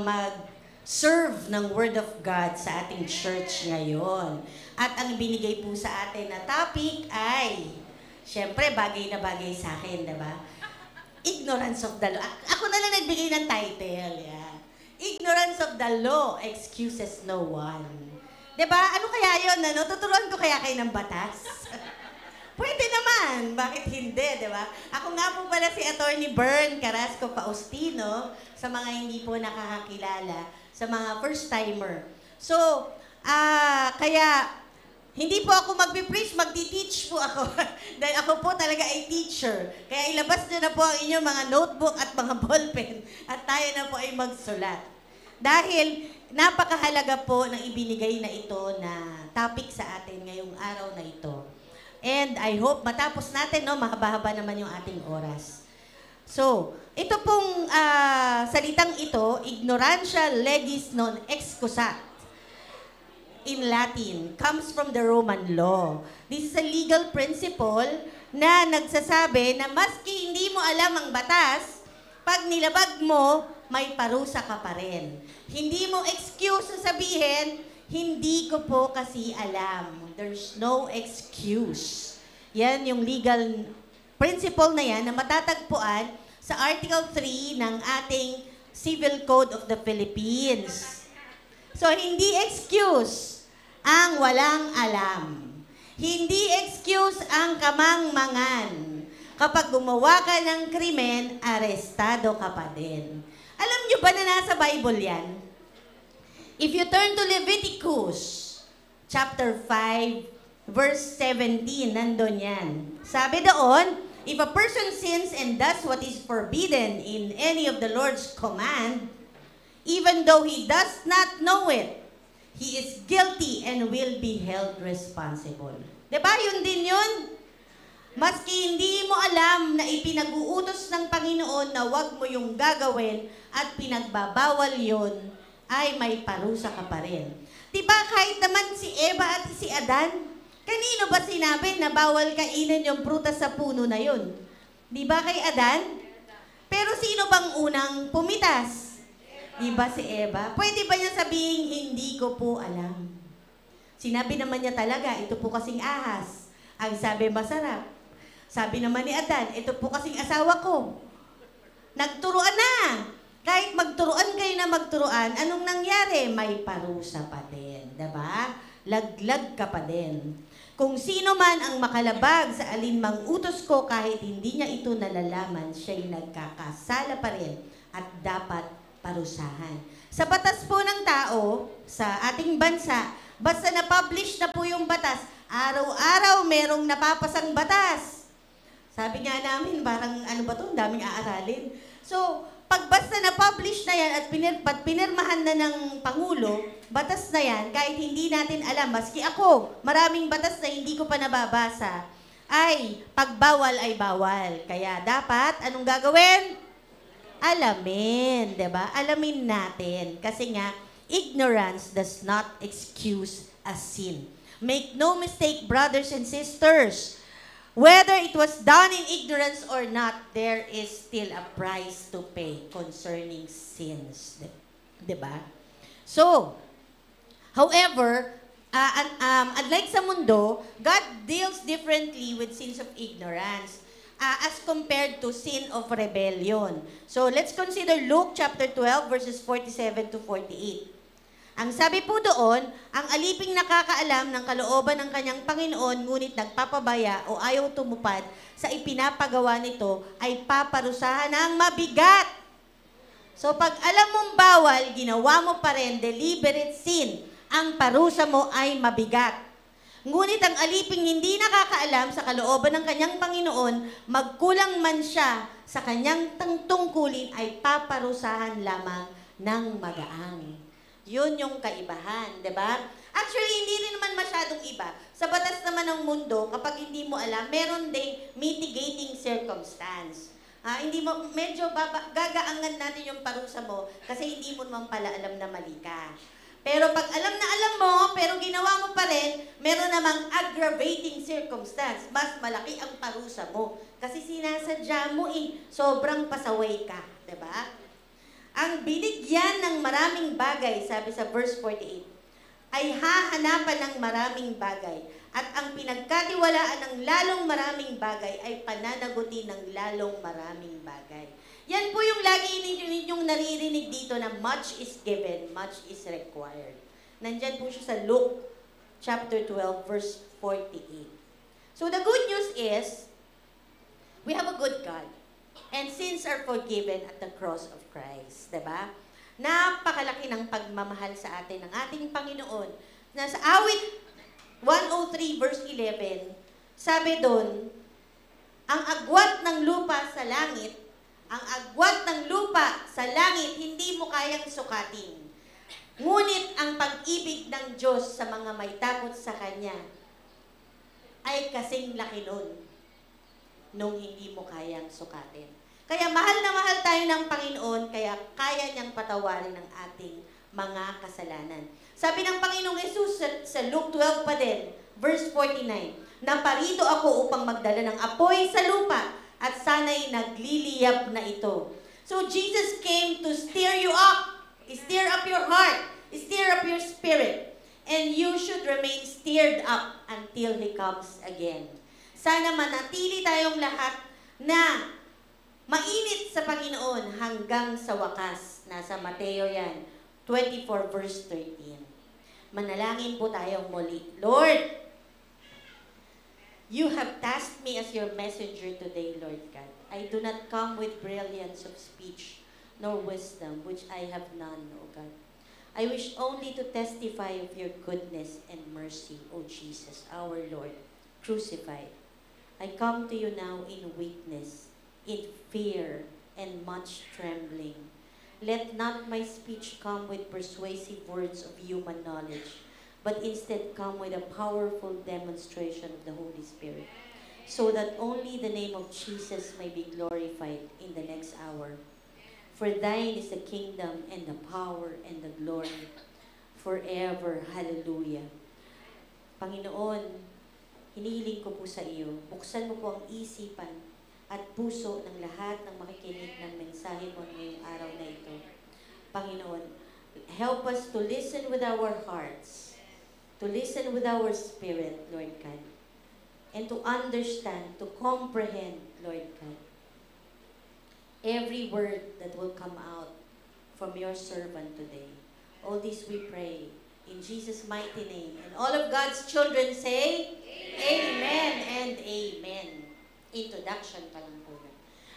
mag-serve ng Word of God sa ating church ngayon. At ang binigay po sa atin na topic ay, syempre, bagay na bagay sa akin, diba? Ignorance of the law. Ako na lang nagbigay ng title. Yeah. Ignorance of the law excuses no one. Diba? Ano kaya yun? Ano? Tuturuan ko kaya kayo ng batas? Pwede naman. Bakit hindi? Diba? Ako nga po pala si Attorney Bern Carrasco Faustino sa mga hindi po nakakakilala, sa mga first-timer. So, kaya hindi po ako magpipreach, magti-teach po ako. Dahil ako po talaga ay teacher. Kaya ilabas nyo na po ang inyong mga notebook at mga ballpen at tayo na po ay magsulat. Dahil napakahalaga po ng ibinigay na ito na topic sa atin ngayong araw na ito. And I hope matapos natin, no, mahaba-haba naman yung ating oras. So, ito pong salitang ito, ignorantia legis non excusat, in Latin, comes from the Roman law. This is a legal principle na nagsasabi na maski hindi mo alam ang batas, pag nilabag mo, may parusa ka pa rin. Hindi mo excuse sabihin, hindi ko po kasi alam. There's no excuse. Yan yung legal principle na yan na matatagpuan sa Article 3 ng ating Civil Code of the Philippines. So, hindi excuse ang walang alam. Hindi excuse ang kamangmangan. Kapag gumawa ka ng krimen, arestado ka pa din. Alam nyo ba na nasa Bible yan? If you turn to Leviticus, chapter 5, verse 17, nandun yan. Sabi doon, if a person sins and does what is forbidden in any of the Lord's command, even though he does not know it, he is guilty and will be held responsible. Diba? Yun din yun. Maski hindi mo alam na ipinag-uutos ng Panginoon na wag mo yung gagawin at pinagbabawal yun, ay may parusa ka pa rin. Diba kahit naman si Eva at si Adan, kanino ba sinabi na bawal kainin yung prutas sa puno na yun? Diba kay Adan? Pero sino bang unang pumitas? Diba si Eva? Pwede ba niya sabihin, hindi ko po alam? Sinabi naman niya talaga, ito po kasing ahas. Ang sabi, masarap. Sabi naman ni Adan, ito po kasing asawa ko. Nagturuan na. Kahit magturuan kayo na magturuan, anong nangyari? May parusa pa din. Diba? Laglag ka pa din. Kung sino man ang makalabag sa alinmang utos ko, kahit hindi niya ito nalalaman, siya'y nagkakasala pa rin at dapat parusahan. Sa batas po ng tao, sa ating bansa, basta na-publish na po yung batas, araw-araw merong napapasang batas. Sabi nga namin, parang ano ba ito, daming aaralin. So, pag basta na-publish na yan at pinirmahan na ng Pangulo, batas na yan, kahit hindi natin alam, maski ako, maraming batas na hindi ko pa nababasa, ay pagbawal ay bawal. Kaya dapat, anong gagawin? Alamin, diba? Alamin natin. Kasi nga, ignorance does not excuse a sin. Make no mistake, brothers and sisters, whether it was done in ignorance or not, there is still a price to pay concerning sins. Diba? So, however, unlike sa mundo, God deals differently with sins of ignorance as compared to sin of rebellion. So, let's consider Luke chapter 12, verses 47 to 48. Ang sabi po doon, ang aliping nakakaalam ng kalooban ng kanyang Panginoon, ngunit nagpapabaya o ayaw tumupad sa ipinapagawa nito, ay paparusahan ng mabigat. So pag alam mong bawal, ginawa mo pa rin, deliberate sin, ang parusa mo ay mabigat. Ngunit ang aliping hindi nakakaalam sa kalooban ng kanyang Panginoon, magkulang man siya sa kanyang tungkulin, ay paparusahan lamang ng magaang. Yun yung kaibahan, di ba? Actually, hindi rin naman masyadong iba. Sa batas naman ng mundo, kapag hindi mo alam, meron ding mitigating circumstance. Hindi mo, medyo gagaangan natin yung parusa mo kasi hindi mo naman pala alam na mali ka. Pero pag alam na alam mo, pero ginawa mo pa rin, meron namang aggravating circumstance. Mas malaki ang parusa mo. Kasi sinasadya mo sobrang pasaway ka. Diba? Ang binigyan ng maraming bagay, sabi sa verse 48, ay hahanapan ng maraming bagay. At ang pinagkatiwalaan ng lalong maraming bagay ay pananagutin ng lalong maraming bagay. Yan po yung lagi ninyong naririnig dito na much is given, much is required. Nandyan po siya sa Luke chapter 12, verse 48. So the good news is, we have a good God. And sins are forgiven at the cross of Christ. Diba? Napakalaki ng pagmamahal sa atin ng ating Panginoon. Nasa awit 103 verse 11, sabi doon, ang agwat ng lupa sa langit, ang agwat ng lupa sa langit, hindi mo kayang sukatin. Ngunit ang pag-ibig ng Diyos sa mga may takot sa Kanya ay kasing laki nun nung hindi mo kayang sukatin. Kaya mahal na mahal tayo ng Panginoon, kaya kaya niyang patawarin ang ating mga kasalanan. Sabi ng Panginoong Yesus sa Luke 12 pa din, verse 49, naparito ako upang magdala ng apoy sa lupa at sana'y nagliliyab na ito. So Jesus came to stir you up, stir up your heart, stir up your spirit, and you should remain stirred up until He comes again. Sana manatili tayong lahat na mainit sa Panginoon hanggang sa wakas. Nasa Mateo yan, 24 verse 13. Manalangin po tayong muli. Lord, you have tasked me as your messenger today, Lord God. I do not come with brilliance of speech, nor wisdom, which I have none, O God. I wish only to testify of your goodness and mercy, O Jesus, our Lord, crucified. I come to you now in weakness, in fear, and much trembling. Let not my speech come with persuasive words of human knowledge, but instead come with a powerful demonstration of the Holy Spirit, so that only the name of Jesus may be glorified in the next hour. For thine is the kingdom and the power and the glory forever. Hallelujah. Panginoon, hinihiling ko po sa iyo, buksan mo po ang isipan at puso ng lahat ng makikinig ng mensahe mo ngayong araw na ito. Panginoon, help us to listen with our hearts, to listen with our spirit, Lord God, and to understand, to comprehend, Lord God, every word that will come out from your servant today. All this we pray in Jesus' mighty name. And all of God's children say, Amen and Amen. Introduction pa lang po.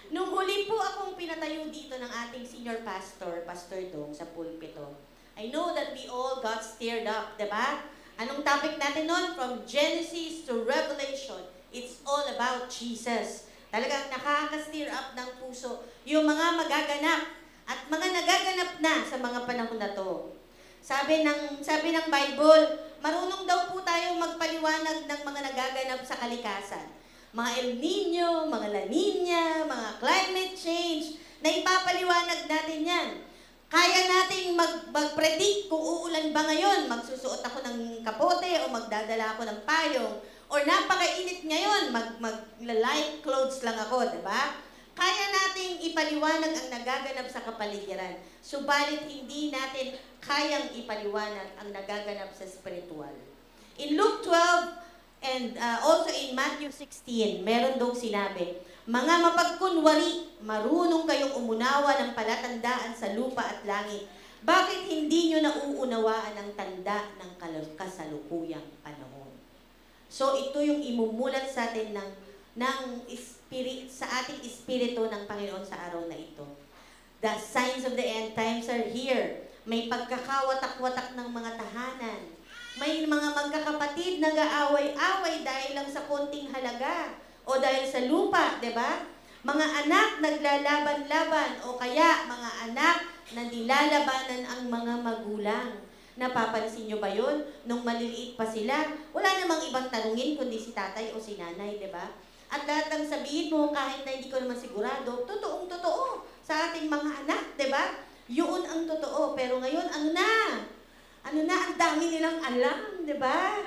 Nung huli po akong pinatayo dito ng ating senior pastor, Pastor Dong, sa pulpito, I know that we all got stirred up, diba? Anong topic natin nun? From Genesis to Revelation, it's all about Jesus. Talagang nakaka-stir up ng puso yung mga magaganap at mga nagaganap na sa mga panahon na to. Sabi ng Bible, marunong daw po tayo magpaliwanag ng mga nagaganap sa kalikasan. Mga El Nino, mga La Nina, mga climate change, na ipapaliwanag natin yan. Kaya nating mag-predict kung uulan ba ngayon, magsusuot ako ng kapote o magdadala ako ng payong, or napakainit ngayon, mag-light clothes lang ako, diba? Kaya nating ipaliwanag ang nagaganap sa kapaligiran, subalit hindi natin kayang ipaliwanag ang nagaganap sa spiritual. In Luke 12, and also in Matthew 16, meron daw sinabi, mga mapagkunwari, marunong kayong umunawa ng palatandaan sa lupa at langit. Bakit hindi nyo nauunawaan ang tanda ng kasalukuyang panahon? So ito yung imumulat sa atin ng spirit, sa ating espiritu ng Panginoon sa araw na ito. The signs of the end times are here. May pagkakawatak-watak ng mga tahanan. May mga magkakapatid nag-aaway-away dahil lang sa konting halaga o dahil sa lupa, di ba? Mga anak naglalaban-laban o kaya mga anak na nilalabanan ang mga magulang. Napapansin nyo ba yun? Nung maliliit pa sila, wala namang ibang tanungin kundi si tatay o si nanay, di ba? At lahat ng sabihin mo, kahit na hindi ko naman sigurado, totoong-totoo sa ating mga anak, di ba? Yun ang totoo. Pero ngayon, ang ang dami nilang alam, di ba?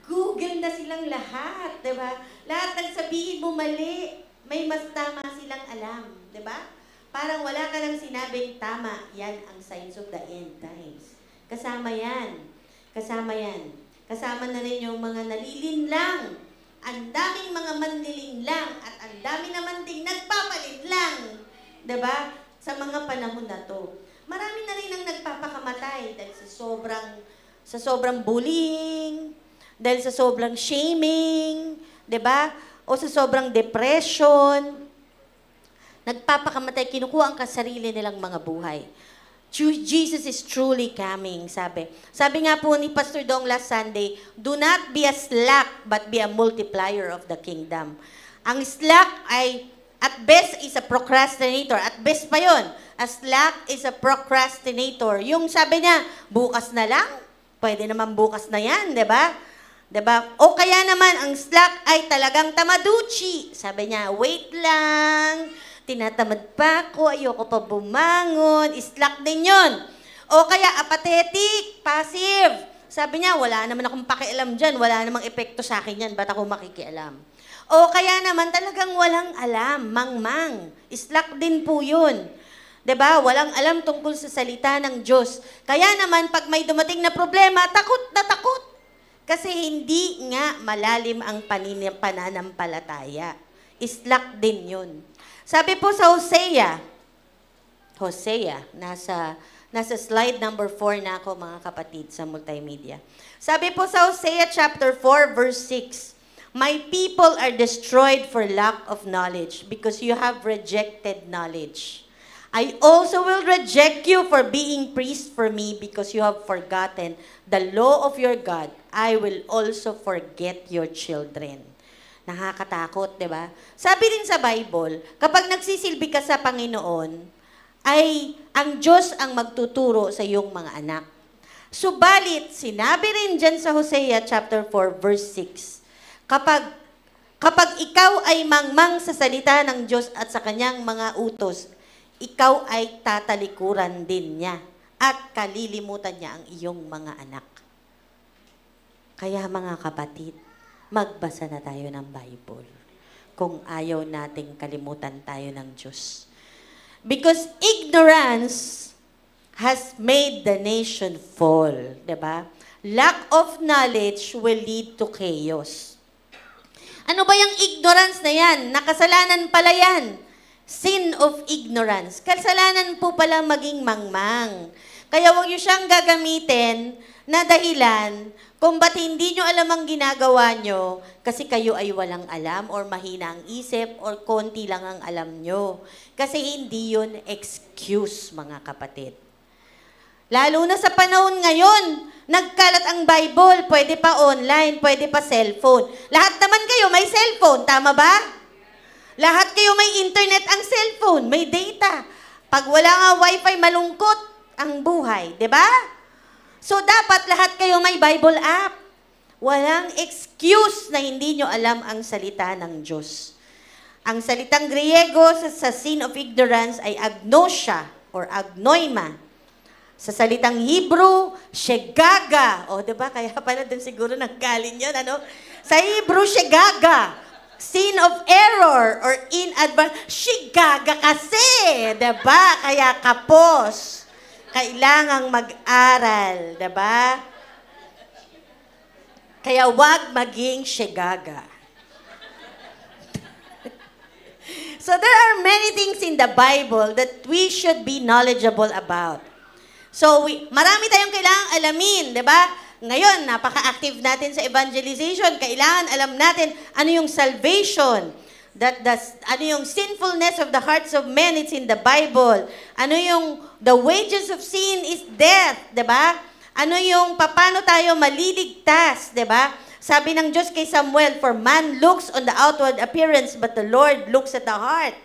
Google na silang lahat, di ba? Lahat ng sabihin mo mali, may mas tama silang alam, di ba? Parang wala ka lang sinabing tama, yan ang signs of the end times. Kasama yan. Kasama yan. Kasama na rin yung mga nalilinlang. Ang daming mga manlilinlang at ang dami naman ding nagpapalit lang. Diba? Sa mga panahon na to. Marami na rin ang nagpapakamatay dahil sa sobrang bullying, dahil sa sobrang shaming, 'di ba? O sa sobrang depression. Nagpapakamatay, kinukuha ang kasarili nilang mga buhay. Jesus is truly coming, sabi. Sabi nga po ni Pastor Dong last Sunday, do not be a slack, but be a multiplier of the kingdom. Ang slack ay, at best, is a procrastinator. At best pa yun. A slack is a procrastinator. Yung sabi niya, bukas na lang, pwede naman bukas na yan, di ba? Diba? O kaya naman, ang slack ay talagang tamaduchi. Sabi niya, wait lang, tinatamad pa ako, ayoko pa bumangon, slack din yun. O kaya apathetic, passive. Sabi niya, wala naman akong pakialam dyan, wala namang epekto sa akin yan, ba't ako makikialam? O kaya naman talagang walang alam, mangmang. Slack din po yun. 'Di ba? Walang alam tungkol sa salita ng Diyos. Kaya naman, pag may dumating na problema, takot na takot. Kasi hindi nga malalim ang pananampalataya. Slack din yun. Sabi po sa Hosea, nasa slide number 4 na ako mga kapatid sa multimedia. Sabi po sa Hosea chapter 4 verse 6, my people are destroyed for lack of knowledge because you have rejected knowledge. I also will reject you for being priest for me because you have forgotten the law of your God. I will also forget your children. Nakakatakot, di ba? Sabi din sa Bible, kapag nagsisilbi ka sa Panginoon, ay ang Diyos ang magtuturo sa iyong mga anak. Subalit, sinabi rin dyan sa Hosea chapter 4 verse 6, kapag ikaw ay mangmang sa salita ng Diyos at sa kanyang mga utos, ikaw ay tatalikuran din niya at kalilimutan niya ang iyong mga anak. Kaya mga kapatid, magbasa na tayo ng Bible kung ayaw nating kalimutan tayo ng Diyos. Because ignorance has made the nation fall, diba? Lack of knowledge will lead to chaos. Ano ba yung ignorance na yan? Nakasalanan pala yan. Sin of ignorance. Kasalanan po pala maging mangmang. Kaya huwag niyo siyang gagamitin na dahilan kung ba't hindi nyo alam ang ginagawa nyo kasi kayo ay walang alam or mahina ang isip or konti lang ang alam nyo. Kasi hindi yun excuse, mga kapatid. Lalo na sa panahon ngayon, nagkalat ang Bible, pwede pa online, pwede pa cellphone. Lahat naman kayo may cellphone, tama ba? Lahat kayo may internet ang cellphone, may data. Pag wala nga wifi, malungkot ang buhay, di ba? So, dapat lahat kayo may Bible app. Walang excuse na hindi nyo alam ang salita ng Diyos. Ang salitang Griego sa sin of ignorance ay agnosia or agnoima. Sa salitang Hebrew, shegaga. O, di ba? Kaya pala din siguro nanggaling yun, ano? Sa Hebrew, shegaga. Sin of error or inadvertent. Shigaga kasi, diba? Kaya kapos. Kailangang mag-aral, diba? Kaya wag maging shigaga. So there are many things in the Bible that we should be knowledgeable about. So marami tayong kailangang alamin, diba? Ngayon, napaka-active natin sa evangelization. Kailangan alam natin ano yung salvation. Ano yung sinfulness of the hearts of men, it's in the Bible. Ano yung the wages of sin is death, diba? Ano yung paano tayo maliligtas, diba? Sabi ng Diyos kay Samuel, for man looks on the outward appearance, but the Lord looks at the heart.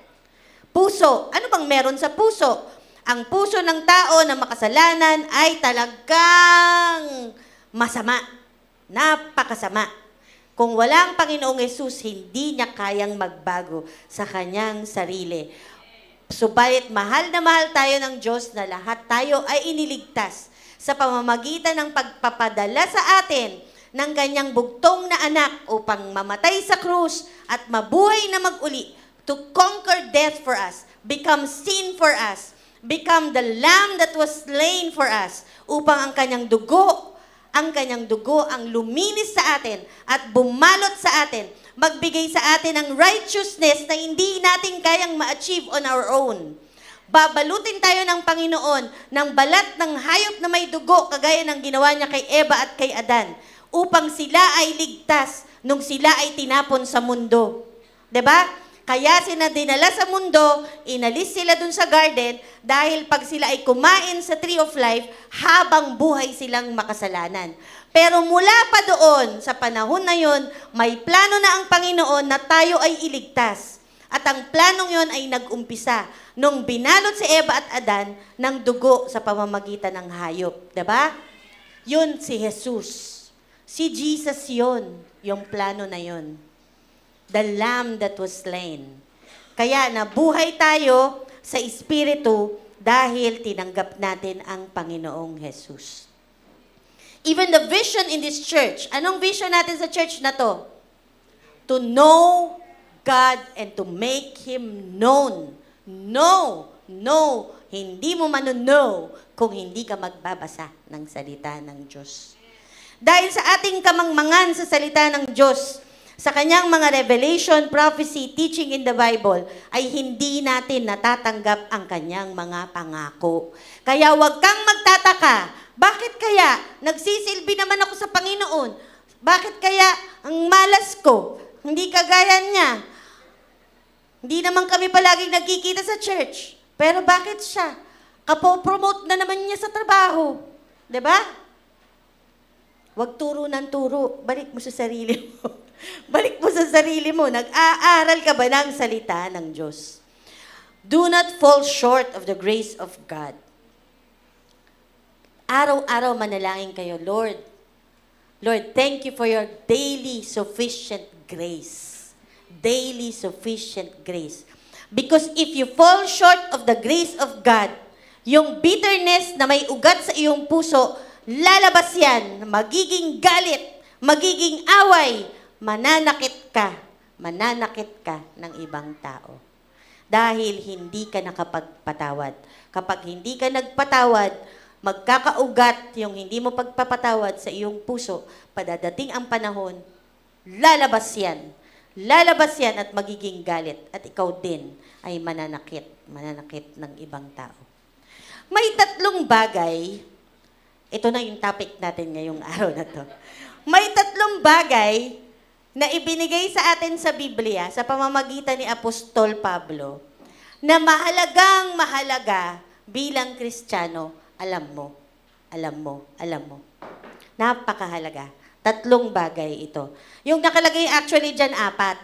Puso. Ano bang meron sa puso? Ang puso ng tao na makasalanan ay talagang masama. Napakasama. Kung walang Panginoong Yesus, hindi niya kayang magbago sa kanyang sarili. Subalit, mahal na mahal tayo ng Diyos na lahat tayo ay iniligtas sa pamamagitan ng pagpapadala sa atin ng kanyang bugtong na anak upang mamatay sa krus at mabuhay na mag-uli to conquer death for us become sin for us, become the lamb that was slain for us, upang ang kanyang dugo ang luminis sa atin at bumalot sa atin, magbigay sa atin ng righteousness na hindi natin kayang ma-achieve on our own. Babalutin tayo ng Panginoon ng balat ng hayop na may dugo, kagaya ng ginawa niya kay Eva at kay Adan, upang sila ay ligtas nung sila ay tinapon sa mundo. 'Di ba? Kaya sila dinala sa mundo, inalis sila dun sa garden, dahil pag sila ay kumain sa tree of life, habang buhay silang makasalanan. Pero mula pa doon, sa panahon na yon, may plano na ang Panginoon na tayo ay iligtas. At ang planong yon ay nag-umpisa nung binalot si Eva at Adan ng dugo sa pamamagitan ng hayop. Diba? Yun si Jesus. Si Jesus yon, yung plano na yon. The lamb that was slain. Kaya nabuhay tayo sa Espiritu dahil tinanggap natin ang Panginoong Jesus. Even the vision in this church, anong vision natin sa church na to? To know God and to make Him known. No, hindi mo know kung hindi ka magbabasa ng salita ng Diyos. Dahil sa ating kamangmangan sa salita ng Diyos, sa kanyang mga revelation, prophecy, teaching in the Bible, ay hindi natin natatanggap ang kanyang mga pangako. Kaya huwag kang magtataka, bakit kaya nagsisilbi naman ako sa Panginoon? Bakit kaya ang malas ko? Hindi kagaya niya. Hindi naman kami palaging nagkikita sa church. Pero bakit siya? Kapo-promote na naman niya sa trabaho. 'Di ba? Huwag turo ng turo. Balik mo sa sarili mo. Balik mo sa sarili mo. Nag-aaral ka ba ng salita ng Diyos? Do not fall short of the grace of God. Araw-araw manalangin kayo, Lord, thank you for your daily sufficient grace. Daily sufficient grace. Because if you fall short of the grace of God, yung bitterness na may ugat sa iyong puso, lalabas yan, magiging galit, magiging away, mananakit ka ng ibang tao. Dahil hindi ka nakapagpatawad. Kapag hindi ka nagpatawad, magkakaugat yung hindi mo pagpapatawad sa iyong puso, padadating ang panahon, lalabas yan at magiging galit. At ikaw din ay mananakit ng ibang tao. May tatlong bagay, ito na yung topic natin ngayong araw na to. May tatlong bagay na ibinigay sa atin sa Biblia, sa pamamagitan ni Apostol Pablo, na mahalaga bilang Kristiyano, alam mo. Napakahalaga. Tatlong bagay ito. Yung nakalagay actually dyan, 4.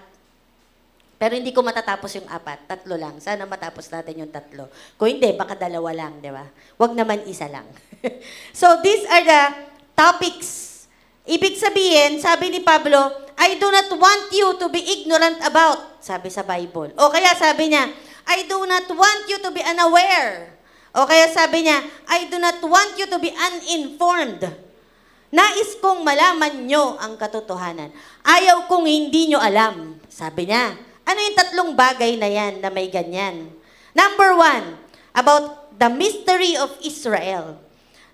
Pero hindi ko matatapos yung 4. 3 lang. Sana matapos natin yung 3. Kung hindi, baka 2 lang, di ba? Huwag naman 1 lang. So, these are the topics. Ibig sabihin, sabi ni Pablo, I do not want you to be ignorant about, sabi sa Bible. O kaya sabi niya, I do not want you to be unaware. O kaya sabi niya, I do not want you to be uninformed. Nais kong malaman nyo ang katotohanan. Ayaw kong hindi nyo alam. Sabi niya, ano yung tatlong bagay na yan na may ganyan? Number 1, about the mystery of Israel,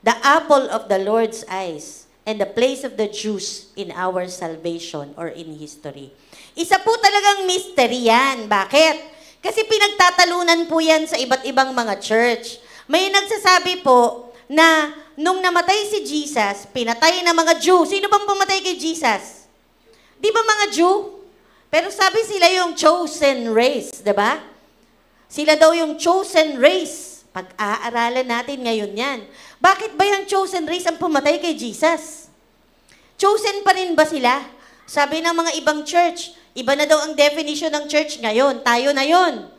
the apple of the Lord's eyes, and the place of the Jews in our salvation or in history. Isa po talagang mystery yan. Bakit? Kasi pinagtatalunan po yan sa iba't ibang mga church. May nagsasabi po na nung namatay si Jesus, pinatay ng mga Jew. Sino bang pumatay kay Jesus? Di ba mga Jew? Pero sabi sila yung chosen race, di ba? Sila daw yung chosen race. Pag-aaralan natin ngayon yan. Bakit ba yung chosen race ang pumatay kay Jesus? Chosen pa rin ba sila? Sabi ng mga ibang church, iba na daw ang definition ng church ngayon. Tayo na yon.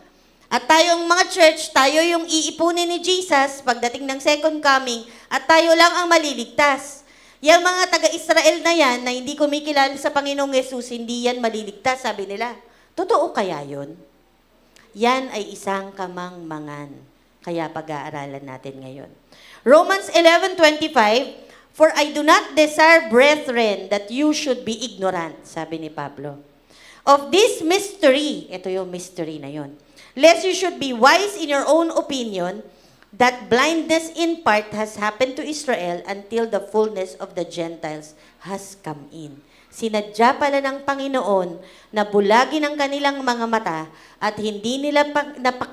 At tayong mga church, tayo yung iipunin ni Jesus pagdating ng second coming at tayo lang ang maliligtas. Yung mga taga-Israel na yan na hindi kumikilala sa Panginoong Yesus, hindi yan maliligtas, sabi nila. Totoo kaya yun? Yan ay isang kamangmangan. Kaya pag-aaralan natin ngayon. Romans 11:25, for I do not desire, brethren, that you should be ignorant, sabi ni Pablo. Of this mystery, ito yung mystery na yon, lest you should be wise in your own opinion, that blindness in part has happened to Israel until the fullness of the Gentiles has come in. Sinadya pala ng Panginoon na bulagin ang kanilang mga mata at hindi nila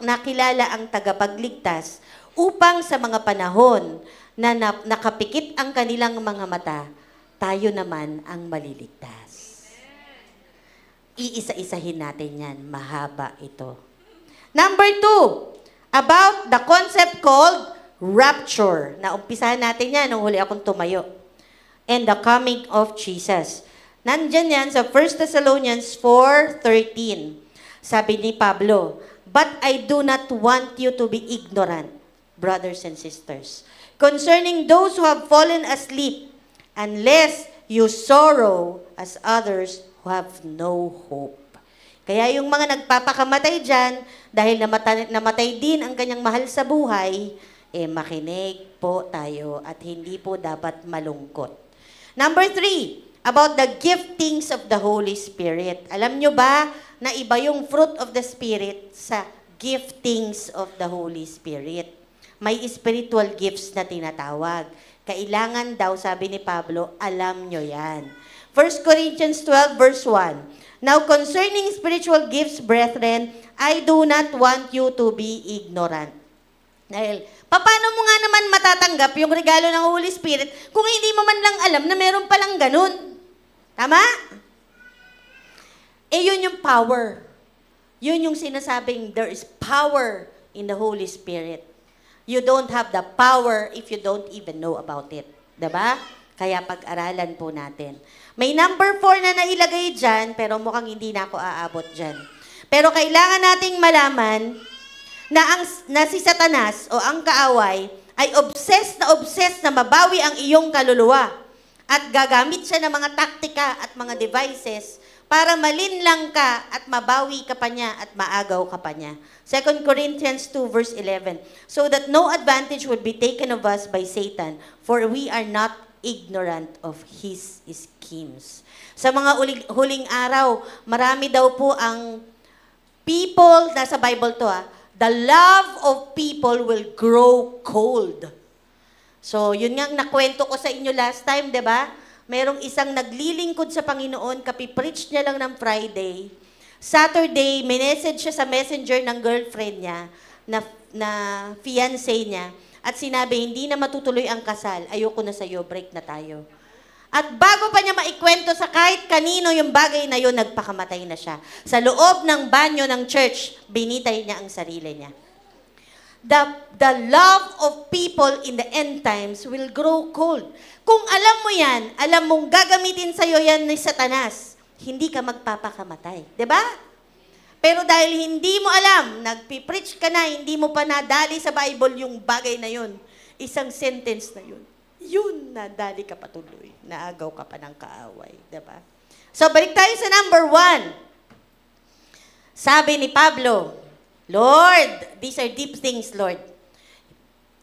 nakilala ang tagapagligtas upang sa mga panahon na nakapikit ang kanilang mga mata, tayo naman ang maliligtas. Iisa-isahin natin yan. Mahaba ito. Number 2, about the concept called rapture. Naumpisahan natin yan nung huli akong tumayo. And the coming of Jesus. Nandyan yan sa 1 Thessalonians 4:13. Sabi ni Pablo, but I do not want you to be ignorant, brothers and sisters, concerning those who have fallen asleep, unless you sorrow as others who have no hope. Kaya yung mga nagpapakamatay dyan, dahil namatay din ang kanyang mahal sa buhay, makinig po tayo at hindi po dapat malungkot. Number 3, about the giftings of the Holy Spirit. Alam nyo ba na iba yung fruit of the Spirit sa giftings of the Holy Spirit? May spiritual gifts na tinatawag. Kailangan daw, sabi ni Pablo, alam nyo yan. 1 Corinthians 12 verse 1. Now, concerning spiritual gifts, brethren, I do not want you to be ignorant. Dahil, paano mo nga naman matatanggap yung regalo ng Holy Spirit kung hindi mo man lang alam na meron palang ganun? Tama? Yun yung power. Yun yung sinasabing there is power in the Holy Spirit. You don't have the power if you don't even know about it. Diba? Kaya pag-aralan po natin. May number 4 na nailagay dyan, pero mukhang hindi na ako aabot dyan. Pero kailangan nating malaman na si Satanas o ang kaaway ay obsessed na mabawi ang iyong kaluluwa. At gagamit siya ng mga taktika at mga devices para malinlang ka at mabawi ka pa niya at maagaw ka pa niya. 2 Corinthians 2 verse 11. So that no advantage would be taken of us by Satan, for we are not ignorant of his schemes. Sa mga huling araw, marami daw po ang people, nasa Bible to the love of people will grow cold. So, yun nga nakwento ko sa inyo last time, di ba? Merong isang naglilingkod sa Panginoon, kapipreach niya lang ng Friday. Saturday, minessage siya sa messenger ng girlfriend niya, na fiancé niya, at sinabi, hindi na matutuloy ang kasal, ayoko na sa'yo, break na tayo. At bago pa niya maikwento sa kahit kanino yung bagay na yun, nagpakamatay na siya. Sa loob ng banyo ng church, binitay niya ang sarili niya. The love of people in the end times will grow cold. Kung alam mo yan, alam mong gagamitin sa'yo yan ni Satanas, hindi ka magpapakamatay. 'Di ba? Pero dahil hindi mo alam, nagpipreach ka na, hindi mo pa nadali sa Bible yung bagay na yun, isang sentence na yun, nadali ka patuloy, naagaw ka pa ng kaaway. Diba? So, balik tayo sa number 1. Sabi ni Pablo, Lord, these are deep things, Lord.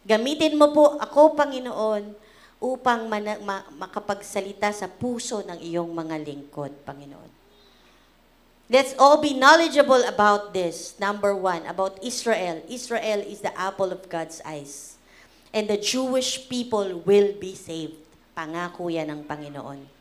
Gamitin mo po ako, Panginoon, upang makapagsalita sa puso ng iyong mga lingkod, Panginoon. Let's all be knowledgeable about this. Number 1, about Israel. Israel is the apple of God's eyes. And the Jewish people will be saved. Pangako yan ng Panginoon.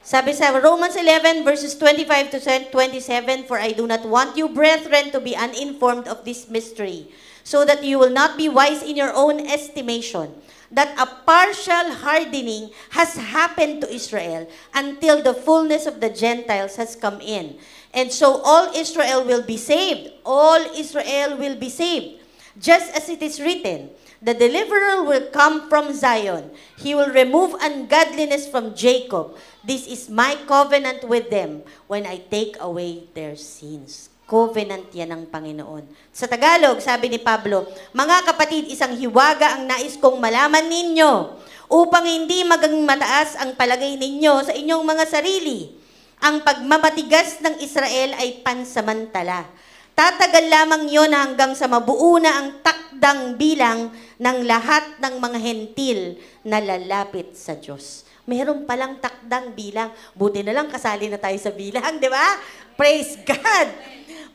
Sabi sa Romans 11 verses 25 to 27, for I do not want you, brethren, to be uninformed of this mystery, so that you will not be wise in your own estimation, that a partial hardening has happened to Israel until the fullness of the Gentiles has come in. And so all Israel will be saved. All Israel will be saved. Just as it is written, the deliverer will come from Zion. He will remove ungodliness from Jacob. This is my covenant with them when I take away their sins. Covenant yan ng Panginoon. Sa Tagalog, sabi ni Pablo, mga kapatid, isang hiwaga ang nais kong malaman ninyo upang hindi maging mataas ang palagay ninyo sa inyong mga sarili. Ang pagmamatigas ng Israel ay pansamantala. Tatagal lamang yon hanggang sa mabuo na ang takdang bilang ng lahat ng mga hentil na lalapit sa Diyos. Meron palang takdang bilang. Buti na lang kasali na tayo sa bilang, di ba? Praise God!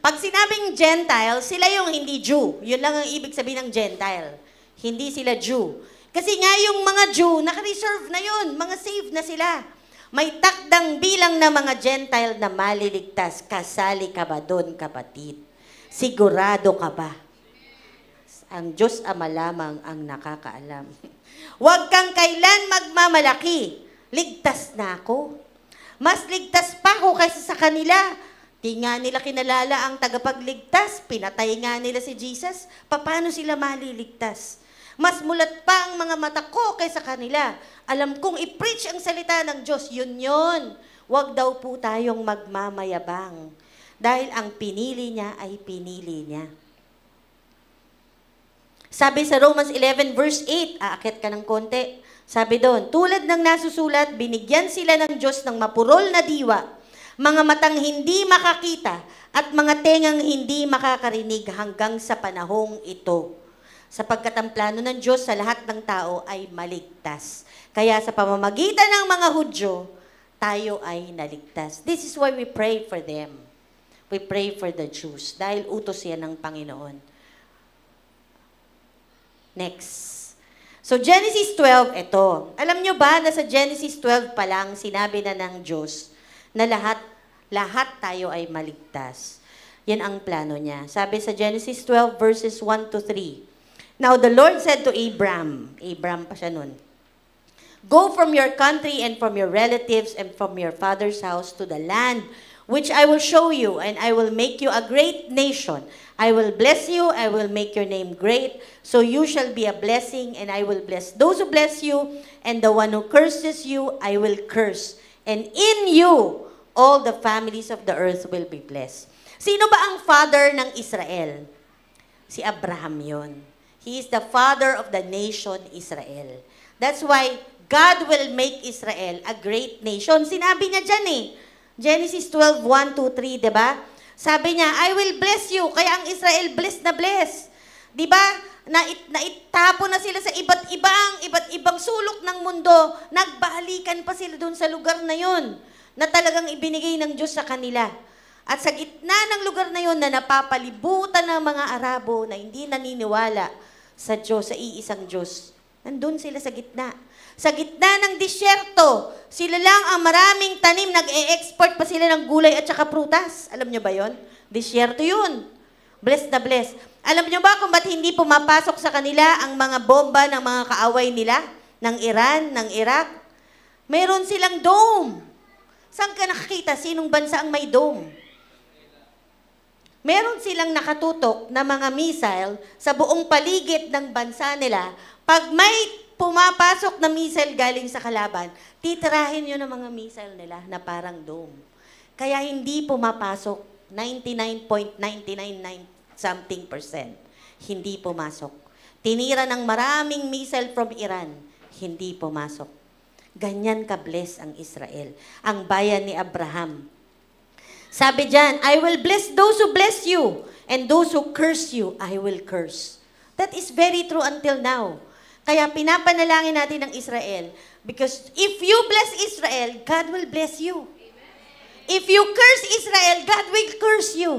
Pag sinabing Gentile, sila yung hindi Jew. Yun lang ang ibig sabihin ng Gentile. Hindi sila Jew. Kasi nga yung mga Jew, naka-reserve na yun. Mga saved na sila. May takdang bilang na mga Gentile na maliligtas. Kasali ka ba doon, kapatid? Sigurado ka ba? Ang Diyos Ama lamang ang nakakaalam. Huwag kang kailan magmamalaki. Ligtas na ako. Mas ligtas pa ako kaysa sa kanila. Di nga nila kinalala ang tagapagligtas. Pinatay nga nila si Jesus. Paano sila maliligtas? Mas mulat pa ang mga mata ko kaysa kanila. Alam kong i-preach ang salita ng Diyos. Yun. Huwag daw po tayong magmamayabang. Dahil ang pinili niya ay pinili niya. Sabi sa Romans 11 verse 8, aakyat ka ng konti. Sabi doon, tulad ng nasusulat, binigyan sila ng Diyos ng mapurol na diwa, mga matang hindi makakita at mga tengang hindi makakarinig hanggang sa panahong ito. Sapagkat ang plano ng Diyos sa lahat ng tao ay maligtas. Kaya sa pamamagitan ng mga Hudyo, tayo ay naligtas. This is why we pray for them. We pray for the Jews dahil utos yan ng Panginoon. Next. So, Genesis 12, ito. Alam nyo ba na sa Genesis 12 pa lang, sinabi na ng Diyos na lahat tayo ay maligtas. Yan ang plano niya. Sabi sa Genesis 12 verses 1 to 3. Now, the Lord said to Abram pa siya nun, go from your country and from your relatives and from your father's house to the land which I will show you, and I will make you a great nation. I will bless you, I will make your name great, so you shall be a blessing, and I will bless those who bless you, and the one who curses you, I will curse. And in you, all the families of the earth will be blessed. Sino ba ang father ng Israel? Si Abraham yon. He is the father of the nation Israel. That's why God will make Israel a great nation. Sinabi niya dyan Genesis 12, 1, 2, 3, diba? Sabi niya, I will bless you. Kaya ang Israel, blessed na blessed. Diba? Naitapo na sila sa iba't ibang sulok ng mundo. Nagbahalikan pa sila doon sa lugar na yon na talagang ibinigay ng Diyos sa kanila. At sa gitna ng lugar na yon na napapalibutan ng mga Arabo na hindi naniniwala sa Diyos, sa iisang Diyos, nandun sila sa gitna. Sa gitna ng disyerto, sila lang ang maraming tanim, nag-e-export pa sila ng gulay at saka prutas. Alam nyo ba yon? Disyerto yun. Blessed na blessed. Alam nyo ba kung ba't hindi pumapasok sa kanila ang mga bomba ng mga kaaway nila? Ng Iran, ng Iraq? Meron silang dome. Saan ka nakakita? Sinong bansa ang may dome? Meron silang nakatutok na mga missile sa buong paligid ng bansa nila. Pag may pumapasok na missile galing sa kalaban, titirahin yun ang mga missile nila na parang dome. Kaya hindi pumapasok 99.999 something percent. Hindi pumasok. Tinira ng maraming missile from Iran, hindi pumasok. Ganyan ka-bless ang Israel, ang bayan ni Abraham. Sabi dyan, I will bless those who bless you, and those who curse you, I will curse. That is very true until now. Kaya pinapanalangin natin ng Israel, because if you bless Israel, God will bless you. If you curse Israel, God will curse you.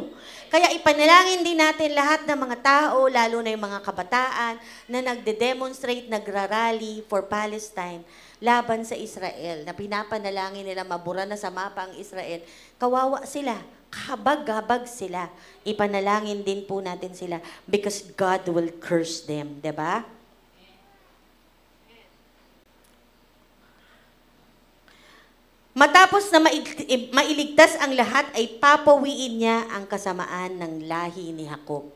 Kaya ipanalangin din natin lahat ng mga tao, lalo na yung mga kabataan, na nagde-demonstrate, nagrarally for Palestine, laban sa Israel, na pinapanalangin nila mabura na sa mapa ang Israel. Kawawa sila, kabag-gabag sila. Ipanalangin din po natin sila because God will curse them. Diba? Matapos na mailigtas ang lahat, ay papawiin niya ang kasamaan ng lahi ni Jacob.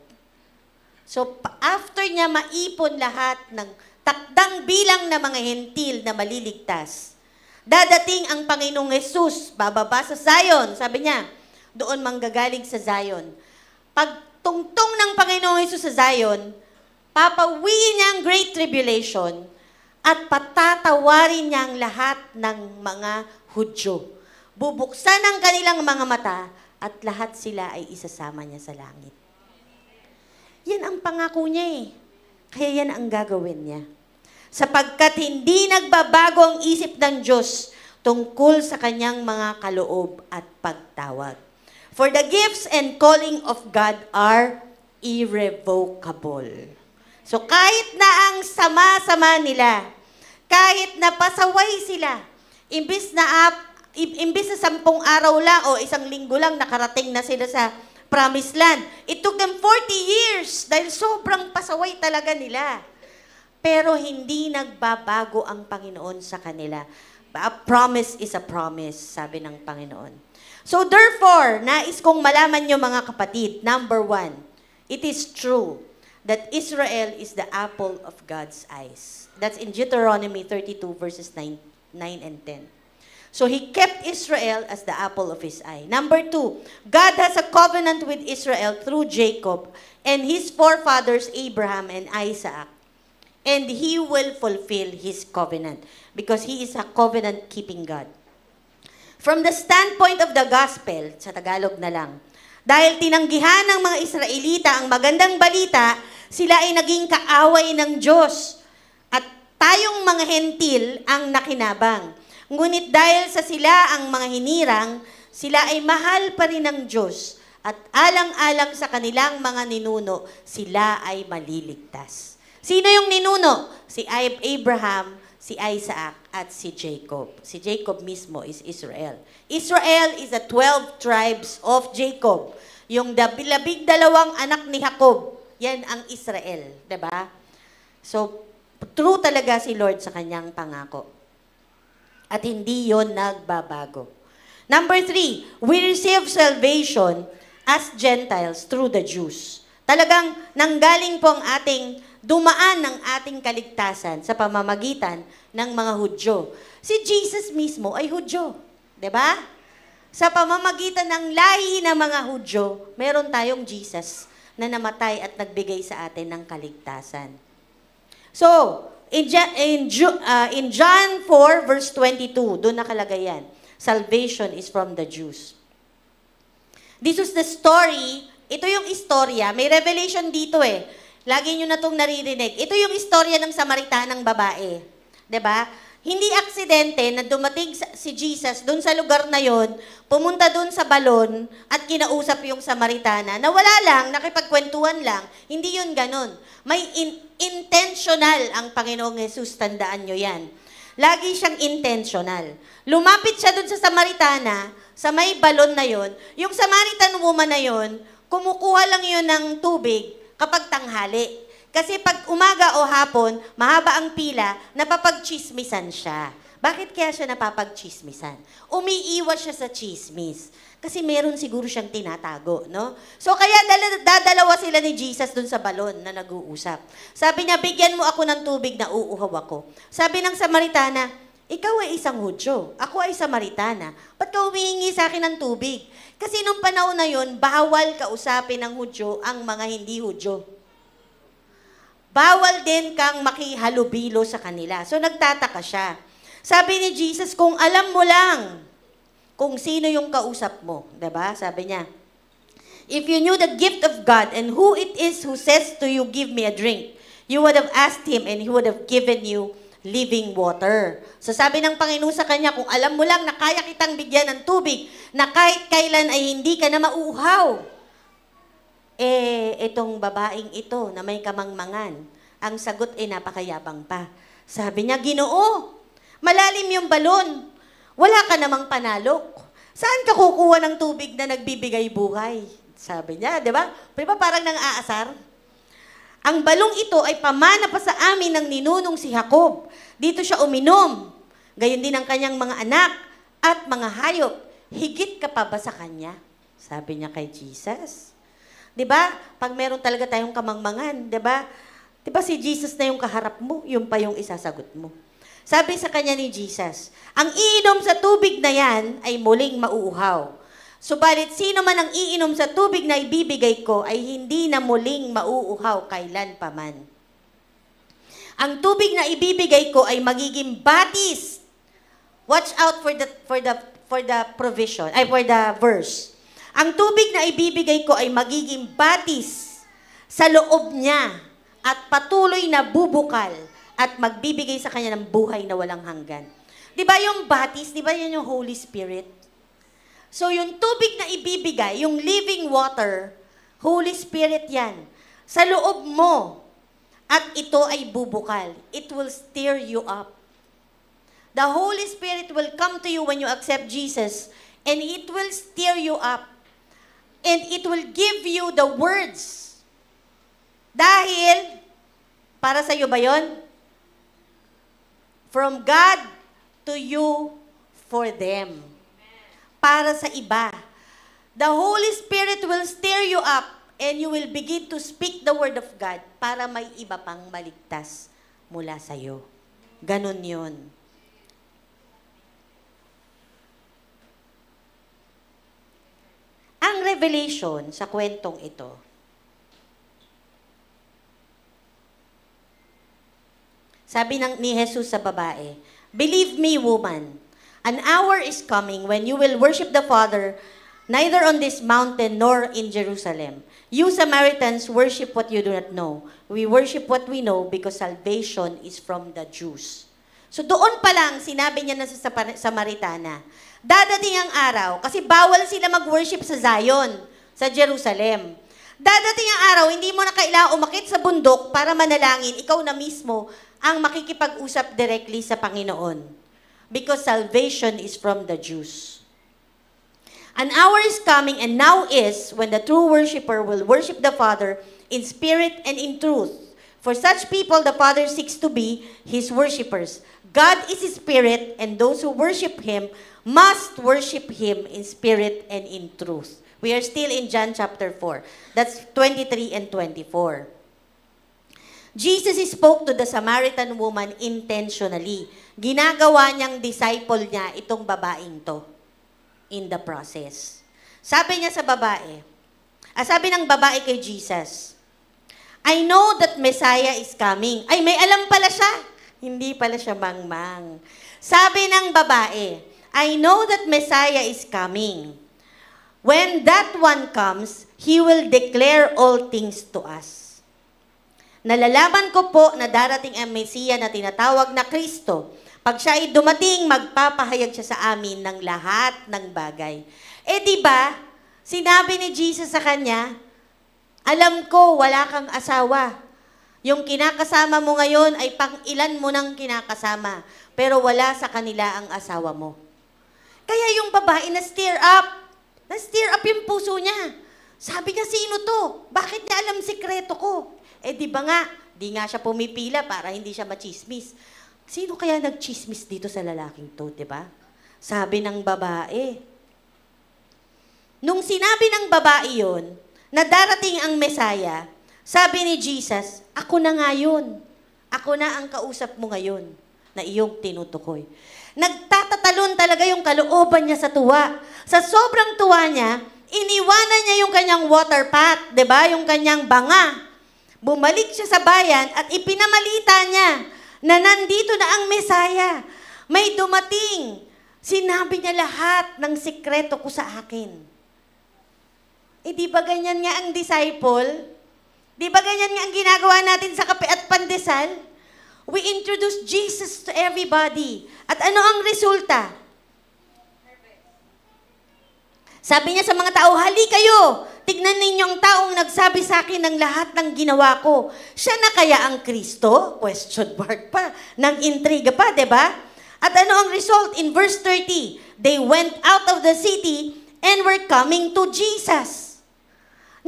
So, after niya maipon lahat ng takdang bilang na mga hentil na maliligtas, dadating ang Panginoong Jesus, bababa sa Zion, sabi niya, doon manggagaling sa Zion. Pag tungtong ng Panginoong Jesus sa Zion, papawiin niya ang Great Tribulation at patatawarin niya ang lahat ng mga Hudyo. Bubuksan ang kanilang mga mata at lahat sila ay isasama niya sa langit. Yan ang pangako niya Kaya yan ang gagawin niya. Sapagkat hindi nagbabago ang isip ng Diyos tungkol sa kanyang mga kaloob at pagtawag. For the gifts and calling of God are irrevocable. So kahit na ang sama-sama nila, kahit na pasaway sila, imbis na 10 araw lang o 1 linggo lang nakarating na sila sa Promised Land, it took them 40 years dahil sobrang pasaway talaga nila. Pero hindi nagbabago ang Panginoon sa kanila. A promise is a promise, sabi ng Panginoon. So therefore, nais kong malaman nyo mga kapatid, number 1, it is true that Israel is the apple of God's eyes. That's in Deuteronomy 32 verses 9 and 10. So he kept Israel as the apple of his eye. Number 2, God has a covenant with Israel through Jacob and his forefathers Abraham and Isaac. And he will fulfill his covenant because he is a covenant-keeping God. From the standpoint of the gospel, sa Tagalog na lang, dahil tinanggihan ng mga Israelita ang magandang balita, sila ay naging kaaway ng Diyos. At tayong mga hentil ang nakinabang. Ngunit dahil sa sila ang mga hinirang, sila ay mahal pa rin ng Diyos. At alang-alang sa kanilang mga ninuno, sila ay maliligtas. Sino yung ninuno? Si Abraham, si Isaac, at si Jacob. Si Jacob mismo is Israel. Israel is the 12 tribes of Jacob. Yung 12 anak ni Jacob, yan ang Israel. Diba? So, true talaga si Lord sa kanyang pangako. At hindi yon nagbabago. Number 3, we receive salvation as Gentiles through the Jews. Talagang nanggaling po ang dumaan ng ating kaligtasan sa pamamagitan ng mga Hudyo. Si Jesus mismo ay Hudyo. Diba? Sa pamamagitan ng lahi ng mga Hudyo, meron tayong Jesus na namatay at nagbigay sa atin ng kaligtasan. So, in John 4 verse 22, doon nakalagay yan. Salvation is from the Jews. This was the story. Ito yung istorya. May revelation dito eh. Lagi nyo na itong naririnig. Ito yung istorya ng Samaritanang babae. 'Di ba? Hindi aksidente na dumating si Jesus doon sa lugar na yon, pumunta doon sa balon at kinausap yung Samaritana na wala lang, nakipagkwentuhan lang. Hindi yun ganon. May intentional ang Panginoong Jesus, tandaan nyo yan. Lagi siyang intentional. Lumapit siya doon sa Samaritana, sa may balon na yon. Yung Samaritan woman na yon, kumukuha lang yun ng tubig kapag tanghali. Kasi pag umaga o hapon, mahaba ang pila, napapagchismisan siya. Bakit kaya siya napapagchismisan? Umiiwas siya sa chismis. Kasi meron siguro siyang tinatago, no? So kaya dadalawa sila ni Jesus dun sa balon na nag-uusap. Sabi niya, bigyan mo ako ng tubig na uuhaw ako. Sabi ng Samaritana, ikaw ay isang Hudyo, ako ay Samaritana. Ba't ka humihingi sa akin ng tubig? Kasi nung panahon na yun, bawal kausapin ng Hudyo ang mga hindi Hudyo. Bawal din kang makihalubilo sa kanila. So nagtataka siya. Sabi ni Jesus, kung alam mo lang kung sino yung kausap mo, 'di ba? Sabi niya, if you knew the gift of God and who it is who says to you, give me a drink, you would have asked him and he would have given you living water. So sabi ng Panginoon sa kanya, kung alam mo lang na kaya kitang bigyan ng tubig, na kahit kailan ay hindi ka na mauuhaw, itong babaeng ito na may kamangmangan, ang sagot ay napakayabang pa. Sabi niya, Ginoo, malalim yung balon. Wala ka namang panalok. Saan ka kukuha ng tubig na nagbibigay buhay? Sabi niya, di ba? Di ba parang nang-aasar? Ang balong ito ay pamana pa sa amin ng ninunong si Jacob. Dito siya uminom. Gayon din ang kanyang mga anak at mga hayop. Higit ka pa ba sa kanya? Sabi niya kay Jesus. 'Di ba? Pag meron talaga tayong kamangmangan, 'di ba? 'Di ba si Jesus na yung kaharap mo, yung pa yung isasagot mo. Sabi sa kanya ni Jesus, ang iinom sa tubig na yan ay muling mauuhaw. Subalit sino man ang iinom sa tubig na ibibigay ko ay hindi na muling mauuhaw kailan pa man. Ang tubig na ibibigay ko ay magiging batis. Watch out for the provision, for the verse. Ang tubig na ibibigay ko ay magiging batis sa loob niya at patuloy na bubukal at magbibigay sa kanya ng buhay na walang hanggan. Di ba yung batis, di ba yan yung Holy Spirit? So yung tubig na ibibigay, yung living water, Holy Spirit yan, sa loob mo. At ito ay bubukal. It will stir you up. The Holy Spirit will come to you when you accept Jesus, and it will stir you up. And it will give you the words. Dahil, para sa iyo ba yun? From God to you for them. Para sa iba. The Holy Spirit will stir you up and you will begin to speak the word of God para may iba pang maligtas mula sa iyo. Ganon yun. Ang revelation sa kwentong ito, sabi ni Jesus sa babae, "Believe me, woman, an hour is coming when you will worship the Father neither on this mountain nor in Jerusalem. You Samaritans worship what you do not know. We worship what we know because salvation is from the Jews." So doon pa lang, sinabi niya na sa Samaritana, dadating ang araw, kasi bawal sila mag-worship sa Zion, sa Jerusalem. Dadating ang araw, hindi mo na kailangan umakit sa bundok para manalangin, ikaw na mismo ang makikipag-usap directly sa Panginoon. Because salvation is from the Jews. An hour is coming and now is when the true worshiper will worship the Father in spirit and in truth. For such people, the Father seeks to be His worshipers. God is His Spirit, and those who worship Him must worship Him in spirit and in truth. We are still in John chapter 4. That's 23 and 24. Jesus spoke to the Samaritan woman intentionally. Ginagawa niyang disciple niya itong babaeng to in the process. Sabi niya sa babae, sabi ng babae kay Jesus, "I know that Messiah is coming." Ay, may alam pala siya. Hindi pala siya mangmang. Sabi ng babae, "I know that Messiah is coming. When that one comes, He will declare all things to us." Nalalaman ko po na darating ang Mesiya na tinatawag na Kristo. Pag siya ay dumating, magpapahayag siya sa amin ng lahat ng bagay. Di ba, sinabi ni Jesus sa kanya, "Alam ko, wala kang asawa. Yung kinakasama mo ngayon ay pang-ilan mo nang kinakasama, pero wala sa kanila ang asawa mo." Kaya yung babae na-stir up yung puso niya. Sabi niya, "Sino to? Bakit niya alam sikreto ko?" Di ba nga, di nga siya pumipila para hindi siya machismis. Sino kaya nagchismis dito sa lalaking to, di ba? Sabi ng babae. Nung sinabi ng babae yun, na darating ang Mesaya, sabi ni Jesus, "Ako na nga yun. Ako na ang kausap mo ngayon na iyong tinutukoy." Nagtatatalon talaga yung kalooban niya sa tuwa. Sa sobrang tuwa niya, iniwanan niya yung kanyang water pot, di ba? Yung kanyang banga. Bumalik siya sa bayan at ipinamalita niya na nandito na ang Mesaya. May dumating. Sinabi niya lahat ng sikreto ko sa akin. Di ba ganyan nga ang disciple? Di ba ganyan nga ang ginagawa natin sa kape at pandesal? We introduce Jesus to everybody. At ano ang resulta? Sabi niya sa mga tao, "Hali kayo, tignan ninyong taong nagsabi sa akin ng lahat ng ginawa ko. Siya na kaya ang Kristo?" Question mark pa. Nang intriga pa, di ba? At ano ang result? In verse 30, they went out of the city and were coming to Jesus.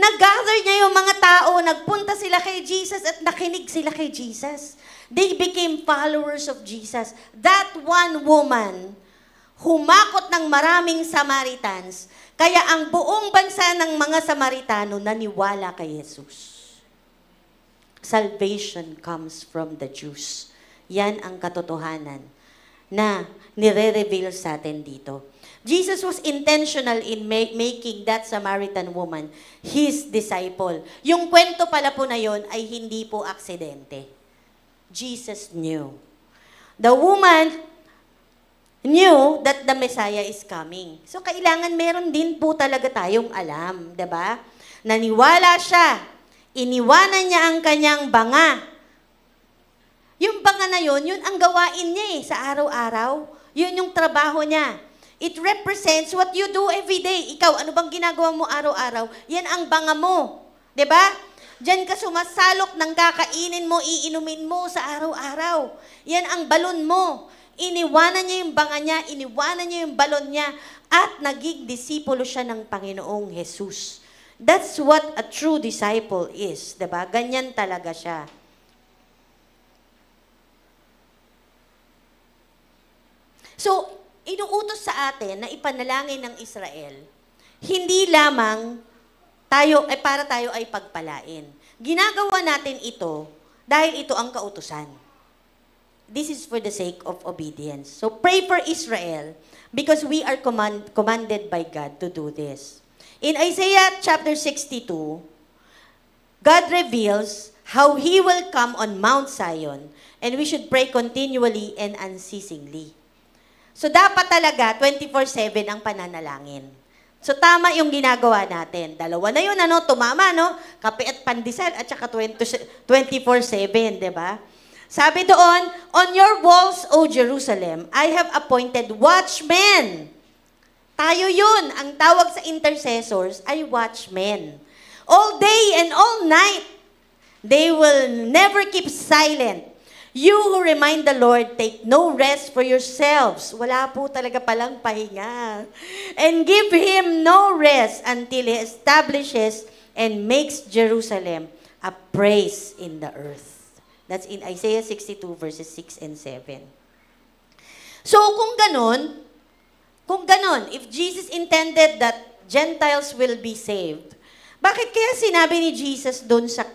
Nag-gather niya yung mga tao, nagpunta sila kay Jesus at nakinig sila kay Jesus. They became followers of Jesus. That one woman, humakot ng maraming Samaritans, kaya ang buong bansa ng mga Samaritano naniwala kay Jesus. Salvation comes from the Jews. Yan ang katotohanan na nire-reveal sa atin dito. Jesus was intentional in making that Samaritan woman His disciple. Yung kwento pala po na yon ay hindi po aksidente. Jesus knew. The woman knew that the Messiah is coming. So, kailangan meron din po talaga tayong alam, diba? Naniwala siya. Iniwanan niya ang kanyang banga. Yung banga na yun ang gawain niya sa araw-araw. Yun yung trabaho niya. It represents what you do every day. Ikaw, ano bang ginagawa mo araw-araw? Yan ang banga mo. 'Di ba? Diyan ka sumasalok ng kakainin mo, iinumin mo sa araw-araw. Yan ang balon mo. Iniwanan niya yung banga niya, iniwanan niya yung balon niya, at naging disipulo siya ng Panginoong Jesus. That's what a true disciple is. 'Di ba? Ganyan talaga siya. So, inuutos sa atin na ipanalangin ng Israel, hindi lamang para tayo ay pagpalain. Ginagawa natin ito dahil ito ang kautusan. This is for the sake of obedience. So pray for Israel because we are commanded by God to do this. In Isaiah chapter 62, God reveals how He will come on Mount Zion, and we should pray continually and unceasingly. So dapat talaga 24/7 ang pananalangin. So tama yung ginagawa natin. Dalawa na yun, tumama, kape at pandesal at saka 24/7, 'di ba? Sabi doon, on your walls, O Jerusalem, I have appointed watchmen. Tayo yun. Ang tawag sa intercessors ay watchmen. All day and all night, they will never keep silent. You who remind the Lord, take no rest for yourselves. Wala po talaga palang pahinga. And give Him no rest until He establishes and makes Jerusalem a praise in the earth. That's in Isaiah 62 verses 6 and 7. So kung ganon, if Jesus intended that Gentiles will be saved, bakit kaya sinabi ni Jesus doon sa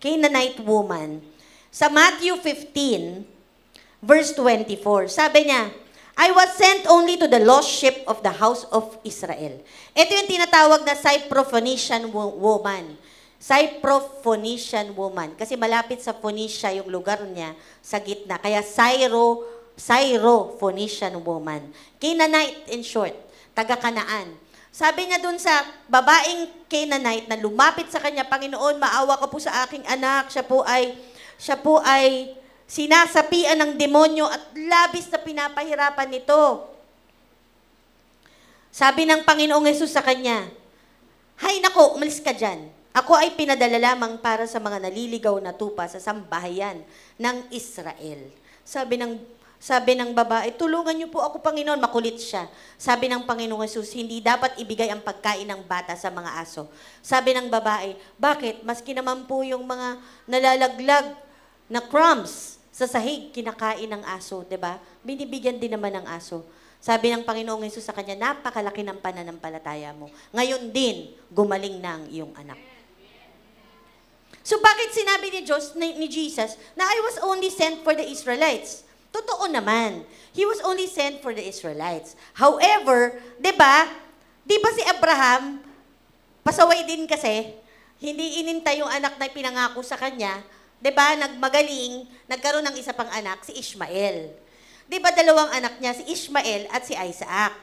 Canaanite woman, sa Matthew 15, verse 24, sabi niya, I was sent only to the lost sheep of the house of Israel. Ito yung tinatawag na Syrophoenician woman. Syrophoenician woman. Kasi malapit sa Phoenicia yung lugar niya sa gitna. Kaya Syrophoenician woman. Canaanite in short, taga-Kanaan. Sabi niya dun sa babaeng Canaanite na lumapit sa kanya, Panginoon, maawa ka po sa aking anak. Siya po ay sinasapian ng demonyo at labis na pinapahirapan nito. Sabi ng Panginoong Hesus sa kanya, hay nako, umalis ka dyan. Ako ay pinadala lamang para sa mga naliligaw na tupa sa sambahayan ng Israel. Sabi ng babae, tulungan niyo po ako, Panginoon. Makulit siya. Sabi ng Panginoong Hesus, hindi dapat ibigay ang pagkain ng bata sa mga aso. Sabi ng babae, bakit? Maski naman po yung mga nalalaglag na crumbs sa sahig, kinakain ng aso, 'di ba? Binibigyan din naman ng aso. Sabi ng Panginoong Hesus sa kanya, napakalaki ng pananampalataya mo. Ngayon din, gumaling na ang iyong anak. So bakit sinabi ni Jesus na I was only sent for the Israelites? Totoo naman. He was only sent for the Israelites. However, 'di ba si Abraham, pasaway din kasi, hindi inintay yung anak na pinangako sa kanya. 'Di ba, nagmagaling, nagkaroon ng isa pang anak, si Ishmael. 'Di ba, dalawang anak niya, si Ishmael at si Isaac.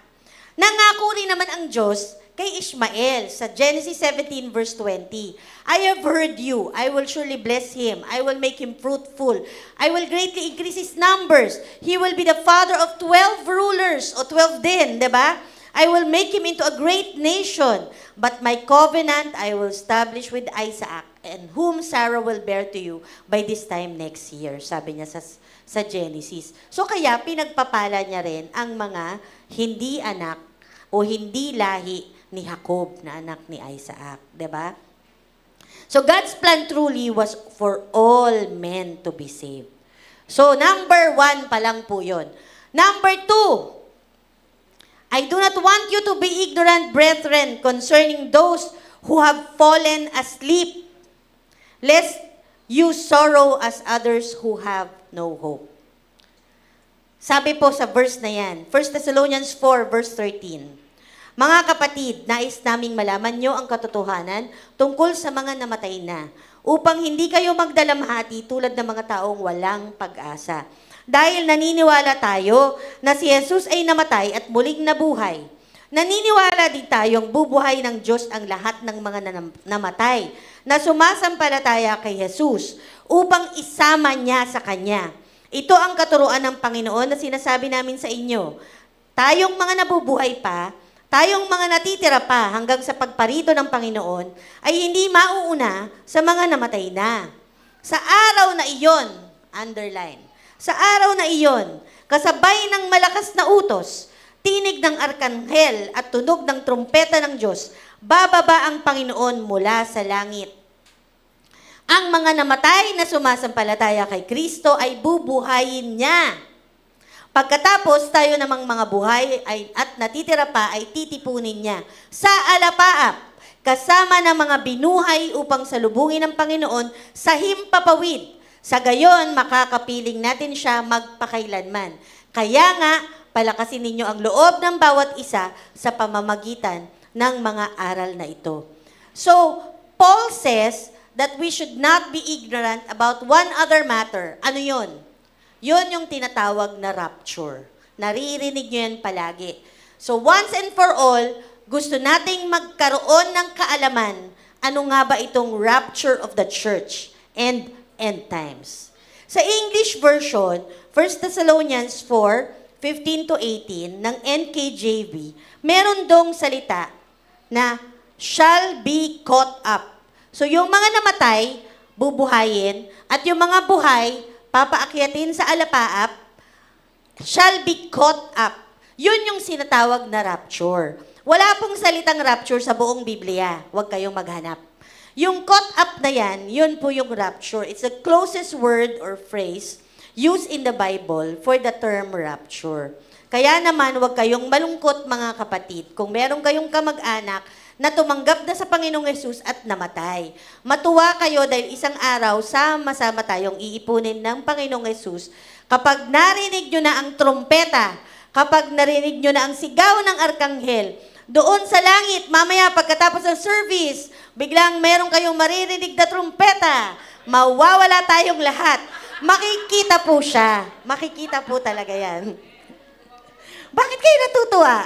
Nangako rin naman ang Diyos kay Ishmael sa Genesis 17 verse 20. I have heard you. I will surely bless him. I will make him fruitful. I will greatly increase his numbers. He will be the father of 12 rulers, o 12 din, 'di ba? I will make him into a great nation, but my covenant I will establish with Isaac, and whom Sarah will bear to you by this time next year. Sabi niya sa Genesis. So kaya pinagpapala niya rin ang mga hindi anak o hindi lahi ni Jacob na anak ni Isaac. 'Di ba? So God's plan truly was for all men to be saved. So number 1 pa lang po yun. Number 2, I do not want you to be ignorant, brethren, concerning those who have fallen asleep, lest you sorrow as others who have no hope. Sabi po sa verse na yan, 1 Thessalonians 4 verse 13, mga kapatid, nais naming malaman nyo ang katotohanan tungkol sa mga namatay na, upang hindi kayo magdalamhati tulad ng mga taong walang pag-asa. Dahil naniniwala tayo na si Jesus ay namatay at muling nabuhay. Naniniwala din tayong bubuhay ng Diyos ang lahat ng mga namatay na sumasampalataya kay Jesus upang isama niya sa Kanya. Ito ang katuruan ng Panginoon na sinasabi namin sa inyo. tayong mga nabubuhay pa, tayong mga natitira pa hanggang sa pagparito ng Panginoon, ay hindi mauuna sa mga namatay na. Sa araw na iyon, underline, sa araw na iyon, kasabay ng malakas na utos, tinig ng arkanghel at tunog ng trumpeta ng Diyos, bababa ang Panginoon mula sa langit. Ang mga namatay na sumasampalataya kay Kristo ay bubuhayin niya. Pagkatapos, tayo namang mga buhay at natitira pa ay titipunin niya sa alapaap, kasama ng mga binuhay upang salubungin ng Panginoon sa himpapawid. Sa gayon, makakapiling natin siya magpakailanman. Kaya nga, palakasin ninyo ang loob ng bawat isa sa pamamagitan ng mga aral na ito. So, Paul says that we should not be ignorant about one other matter. Ano yun? Yun yung tinatawag na rapture. Naririnig nyo yan palagi. So, once and for all, gusto nating magkaroon ng kaalaman, ano nga ba itong rapture of the church and end times. Sa English version, 1 Thessalonians 4:15 to 18 ng NKJV, meron dong salita na shall be caught up. So yung mga namatay, bubuhayin, at yung mga buhay, papaakyatin sa alapaap, shall be caught up. Yun yung sinatawag na rapture. Wala pong salitang rapture sa buong Biblia. Huwag kayong maghanap. Yung caught up na yan, yun po yung rapture. It's the closest word or phrase used in the Bible for the term rapture. Kaya naman, huwag kayong malungkot mga kapatid. Kung meron kayong kamag-anak na tumanggap na sa Panginoong Yesus at namatay. Matuwa kayo dahil isang araw, sama-sama tayong iipunin ng Panginoong Yesus. Kapag narinig nyo na ang trompeta, kapag narinig nyo na ang sigaw ng arkanghel, doon sa langit, mamaya pagkatapos ng service, biglang meron kayong maririnig na trompeta, mawawala tayong lahat. Makikita po siya. Makikita po talaga yan. Bakit kayo natutuwa?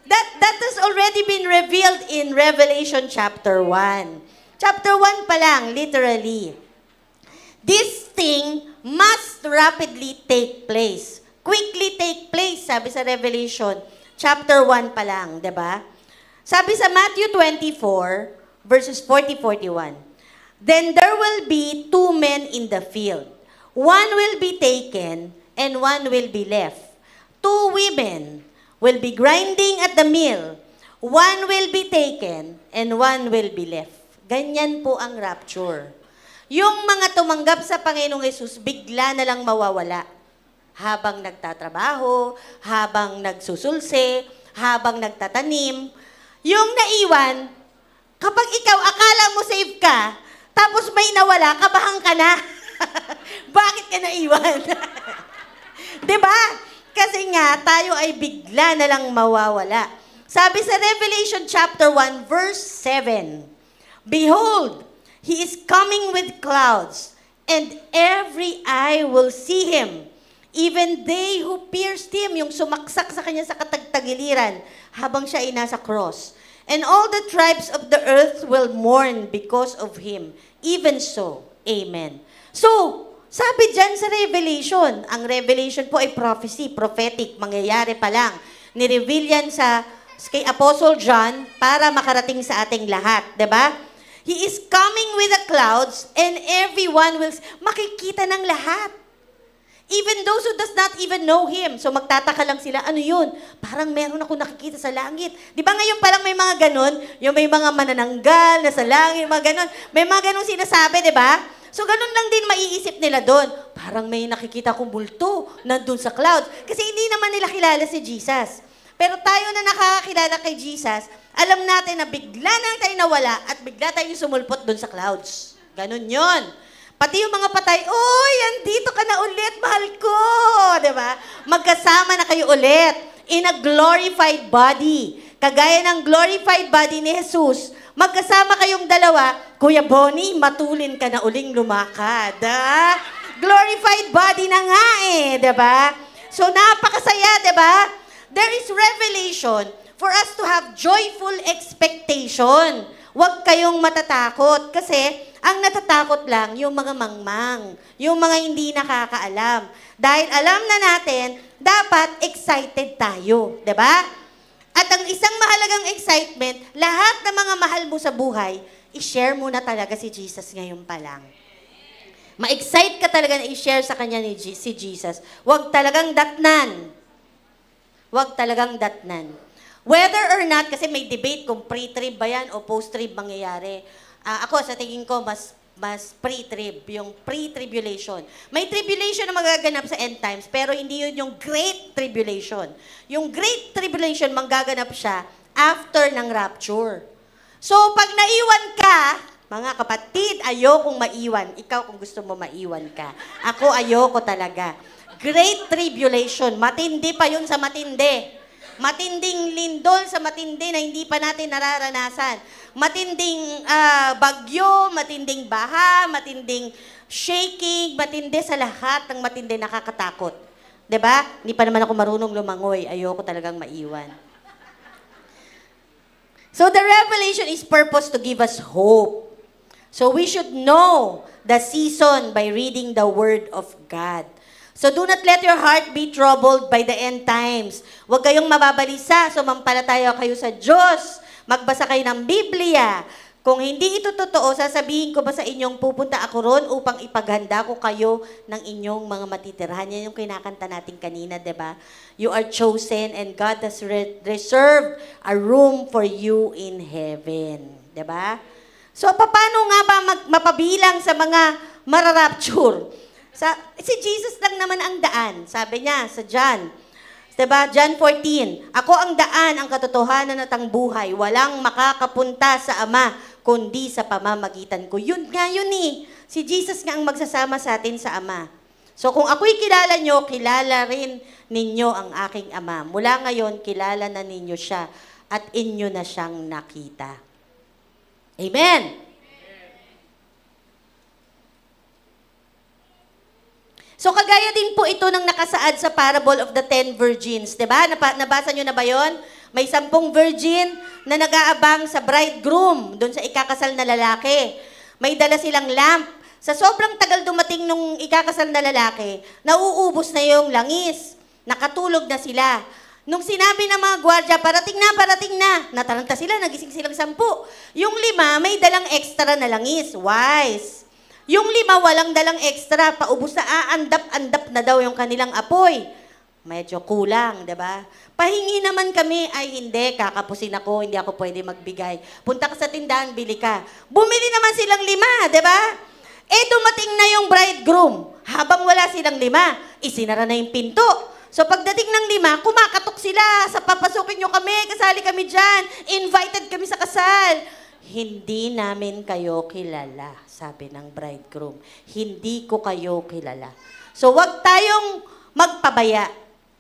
That has already been revealed in Revelation chapter 1. Chapter 1 pa lang, literally. This thing must rapidly take place. Quickly take place, sabi sa Revelation chapter 1 pa lang, 'di ba? Sabi sa Matthew 24, verses 40-41, then there will be two men in the field. One will be taken, and one will be left. Two women will be grinding at the mill. One will be taken, and one will be left. Ganyan po ang rapture. Yung mga tumanggap sa Panginoong Yesus, bigla na lang mawawala. Habang nagtatrabaho, habang nagsusulse, habang nagtatanim. Yung naiwan, kapag ikaw akala mo safe ka, tapos may nawala, kabahan ka na. Bakit ka naiwan? Diba? Kasi nga, tayo ay bigla na lang mawawala. Sabi sa Revelation chapter 1, verse 7, behold, He is coming with clouds, and every eye will see Him, even they who pierced Him, yung sumaksak sa Kanya sa katagtagiliran, habang siya ay nasa cross. And all the tribes of the earth will mourn because of Him. Even so, amen. So, sabi dyan sa Revelation, ang Revelation po ay prophecy, prophetic, mangyayari pa lang. Nireveal yan kay Apostle John para makarating sa ating lahat, 'di ba? He is coming with the clouds and everyone will makikita ng lahat. Even those who does not even know Him. So magtataka lang sila, ano yun? Parang meron ako nakikita sa langit. Di ba ngayon palang may mga ganon? Yung may mga manananggal na sa langit, mga ganon. May mga ganon sinasabi, di ba? So, ganun lang din maiisip nila doon. Parang may nakikita kong multo nandun sa clouds. Kasi hindi naman nila kilala si Jesus. Pero tayo na nakakakilala kay Jesus, alam natin na bigla na tayo nawala at bigla tayong sumulpot doon sa clouds. Ganun yon. Pati yung mga patay, oy, andito ka na ulit, mahal ko. Diba? Magkasama na kayo ulit in a glorified body. Kagaya ng glorified body ni Jesus, magkasama kayong dalawa, Kuya Bonnie, matulin ka na uling lumakad. Glorified body na nga eh, diba? So napakasaya, diba? There is revelation for us to have joyful expectation. Huwag kayong matatakot kasi Ang natatakot lang, yung mga mangmang, yung mga hindi nakakaalam. Dahil alam na natin, dapat excited tayo, di ba? At ang isang mahalagang excitement, lahat ng mga mahal mo sa buhay, i-share mo na talaga si Jesus ngayon pa lang. Ma-excite ka talaga na i-share sa kanya si Jesus. Huwag talagang datnan. Huwag talagang datnan. Whether or not, kasi may debate kung pre-trib ba yan o post-trib mangyayari. Ako, sa tingin ko, mas pre-trib, yung pre-tribulation. May tribulation na magaganap sa end times, pero hindi yun yung great tribulation. Yung great tribulation, manggaganap siya after ng rapture. So, pag naiwan ka, mga kapatid, ayokong maiwan. Ikaw kung gusto mo maiwan ka. Ako ayoko talaga. Great tribulation. Matindi pa yun sa matindi. Matinding lindol sa matindi na hindi pa natin nararanasan. Matinding bagyo, matinding baha, matinding shaking, matindi sa lahat ng matindi nakakatakot. 'Di ba? Hindi pa naman ako marunong lumangoy. Ayoko talagang maiwan. So the revelation is purpose to give us hope. So we should know the season by reading the Word of God. So do not let your heart be troubled by the end times. Huwag kayong mababalisa, sumampalataya kayo sa Diyos. Magbasa kayo ng Biblia. Kung hindi ito totoo, sasabihin ko ba sa inyong pupunta ako ron upang ipaghanda ko kayo ng inyong mga matitirhan. Yan yung kinakanta natin kanina, di ba? You are chosen and God has reserved a room for you in heaven. Di ba? So, paano nga ba mapabilang sa mga mararapture? Si Jesus lang naman ang daan. Sabi niya sa John. Diba? John 14. Ako ang daan, ang katotohanan at ang buhay. Walang makakapunta sa Ama, kundi sa pamamagitan ko. Yun nga yun eh. Si Jesus nga ang magsasama sa atin sa Ama. So kung ako'y kilala nyo, kilala rin ninyo ang aking Ama. Mula ngayon, kilala na ninyo siya at inyo na siyang nakita. Amen! So, kagaya din po ito ng nakasaad sa parable of the 10 virgins. Diba? Nabasa nyo na ba yun? May 10 virgin na nag-aabang sa bridegroom, doon sa ikakasal na lalaki. May dala silang lamp. Sa sobrang tagal dumating nung ikakasal na lalaki, nauubos na yung langis. Nakatulog na sila. Nung sinabi ng mga gwardya, parating na, nataranta sila, nagising silang 10. Yung 5, may dalang extra na langis. Wise. Yung 5, walang dalang extra, paubos na, aandap-andap na daw yung kanilang apoy. Medyo kulang, di ba? Pahingi naman kami, ay hindi, kakapusin ako, hindi ako pwede magbigay. Punta ka sa tindahan, bili ka. Bumili naman silang 5, di ba? Dumating na yung bridegroom. Habang wala silang 5, isinara na yung pinto. So pagdating ng 5, kumakatok sila, sa papasukin nyo kami, kasali kami dyan, invited kami sa kasal. Hindi namin kayo kilala, sabi ng bridegroom. Hindi ko kayo kilala. So, wag tayong magpabaya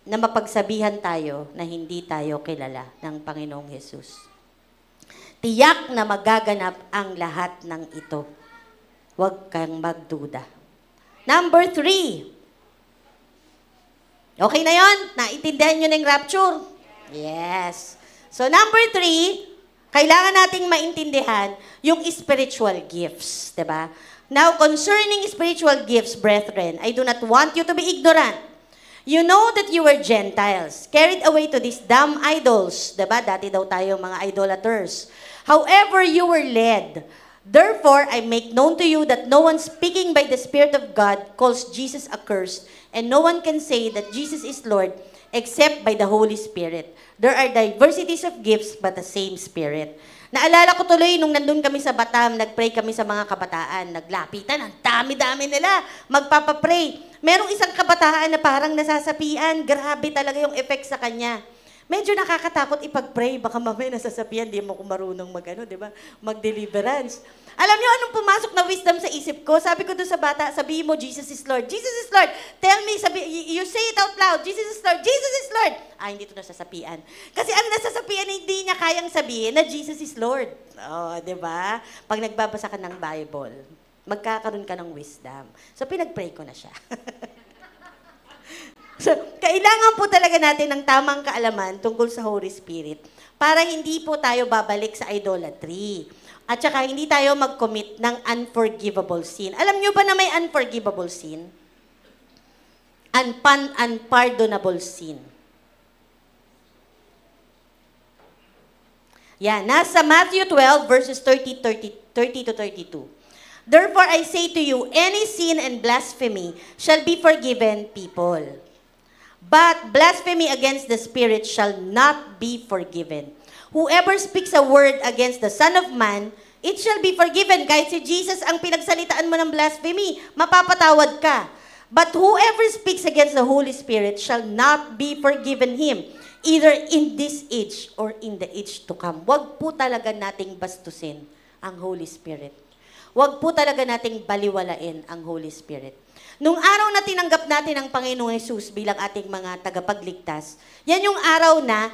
na mapagsabihan tayo na hindi tayo kilala ng Panginoong Jesus. Tiyak na magaganap ang lahat ng ito. Huwag kang magduda. Number 3. Okay na yon? Naintindihan nyo na yung rapture? Yes. So, number 3, kailangan nating maintindihan yung spiritual gifts, diba? Now, concerning spiritual gifts, brethren, I do not want you to be ignorant. You know that you were Gentiles, carried away to these dumb idols, diba? Dati daw tayo mga idolaters. However, you were led. Therefore, I make known to you that no one speaking by the Spirit of God calls Jesus accursed, and no one can say that Jesus is Lord except by the Holy Spirit. There are diversities of gifts, but the same Spirit. Naalala ko tuloy, nung nandun kami sa Batam, nag-pray kami sa mga kabataan, naglapitan, ang dami-dami nila, magpapapray. Merong isang kabataan na parang nasasapian, grabe talaga yung effect sa kanya. Medyo nakakatakot ipag-pray, baka mamaya nasasapian, di mo ko marunong di ba? Mag-deliverance. Alam niyo anong pumasok na wisdom sa isip ko? Sabi ko doon sa bata, sabihin mo, Jesus is Lord. Jesus is Lord. Tell me, you say it out loud, Jesus is Lord. Jesus is Lord. Hindi ito nasasapian. Kasi ang nasasapian, hindi niya kayang sabihin na Jesus is Lord. Di ba? Pag nagbabasa ka ng Bible, magkakaroon ka ng wisdom. So, pinag-pray ko na siya. So, kailangan po talaga natin ng tamang kaalaman tungkol sa Holy Spirit para hindi po tayo babalik sa idolatry. At saka hindi tayo mag-commit ng unforgivable sin. Alam nyo ba na may unforgivable sin? Unpardonable sin. Yan, nasa Matthew 12 verses 30 to 32. Therefore I say to you, any sin and blasphemy shall be forgiven people. But blasphemy against the Spirit shall not be forgiven. Whoever speaks a word against the Son of Man, it shall be forgiven. Kahit si Jesus ang pinagsalitaan mo ng blasphemy, mapapatawad ka. But whoever speaks against the Holy Spirit shall not be forgiven him, either in this age or in the age to come. Huwag po talaga nating bastusin ang Holy Spirit. Huwag po talaga nating baliwalain ang Holy Spirit. Nung araw na tinanggap natin ang Panginoong Hesus bilang ating mga tagapagligtas, yan yung araw na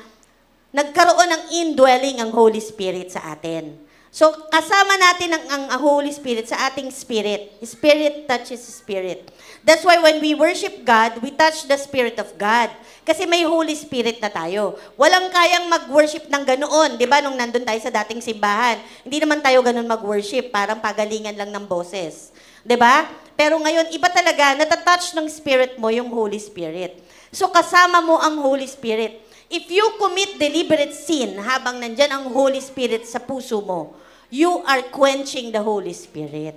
nagkaroon ng indwelling ang Holy Spirit sa atin. So, kasama natin ang Holy Spirit sa ating spirit. Spirit touches spirit. That's why when we worship God, we touch the Spirit of God. Kasi may Holy Spirit na tayo. Walang kayang mag-worship ng ganoon. Di ba, nung nandun tayo sa dating simbahan, hindi naman tayo ganun mag-worship. Parang pagalingan lang ng boses. Di ba? Pero ngayon, iba talaga, natatouch ng spirit mo yung Holy Spirit. So, kasama mo ang Holy Spirit. If you commit deliberate sin habang nandyan ang Holy Spirit sa puso mo, you are quenching the Holy Spirit.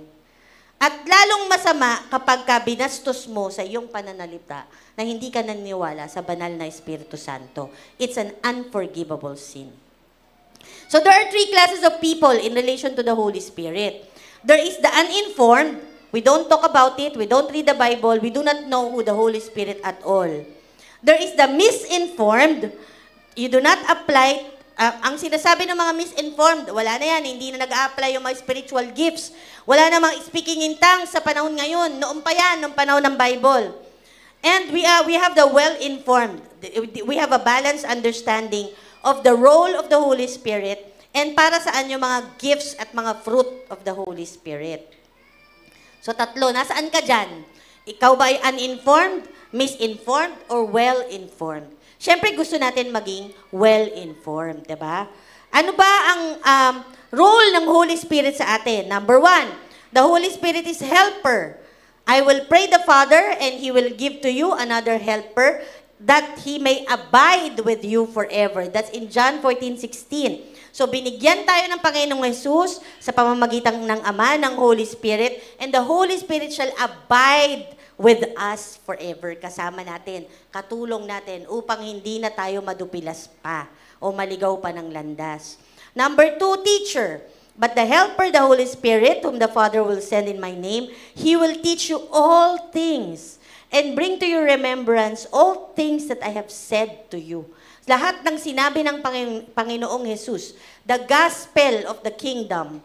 At lalong masama kapag ka binastos mo sa iyong pananalita na hindi ka naniniwala sa banal na Espiritu Santo. It's an unforgivable sin. So there are three classes of people in relation to the Holy Spirit. There is the uninformed. We don't talk about it. We don't read the Bible. We do not know who the Holy Spirit at all. There is the misinformed. You do not apply. Ang sinasabi ng mga misinformed, wala na yan. Hindi na nag-a-apply yung mga spiritual gifts. Wala namang speaking in tongues sa panahon ngayon. Noon pa yan, noong panahon ng Bible. And we have the well-informed. We have a balanced understanding of the role of the Holy Spirit and para saan yung mga gifts at mga fruit of the Holy Spirit. So tatlo, nasaan ka dyan? Ikaw ba ay uninformed, misinformed, or well-informed? Siyempre gusto natin maging well-informed, diba? Ano ba ang role ng Holy Spirit sa atin? Number 1, the Holy Spirit is helper. I will pray the Father and He will give to you another helper that He may abide with you forever. That's in John 14:16. So, binigyan tayo ng Panginoong Hesus sa pamamagitan ng Ama, ng Holy Spirit, and the Holy Spirit shall abide with us forever. Kasama natin, katulong natin, upang hindi na tayo madupilas pa o maligaw pa ng landas. Number 2, teacher. But the helper, the Holy Spirit, whom the Father will send in my name, He will teach you all things and bring to your remembrance all things that I have said to you. Lahat ng sinabi ng Panginoong Hesus, the gospel of the kingdom,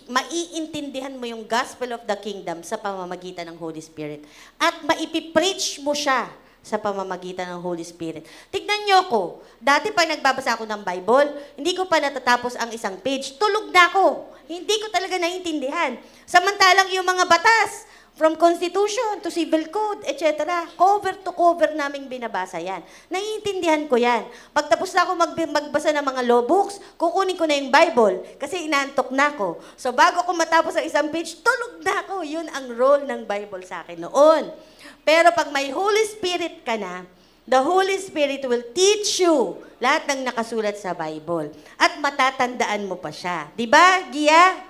maiintindihan mo yung gospel of the kingdom sa pamamagitan ng Holy Spirit. At maipipreach mo siya sa pamamagitan ng Holy Spirit. Tignan niyo ko, dati pag nagbabasa ako ng Bible, hindi ko pa natatapos ang isang page, tulog na ako. Hindi ko talaga naiintindihan. Samantalang yung mga batas, from Constitution to Civil Code, etc. Cover to cover naming binabasa yan. Naiintindihan ko yan. Pagtapos na ako magbasa ng mga law books, kukunin ko na yung Bible kasi inaantok na ako. So bago ako matapos ang isang page, tulog na ako. Yun ang role ng Bible sa akin noon. Pero pag may Holy Spirit ka na, the Holy Spirit will teach you lahat ng nakasulat sa Bible. At matatandaan mo pa siya. Diba, Gia?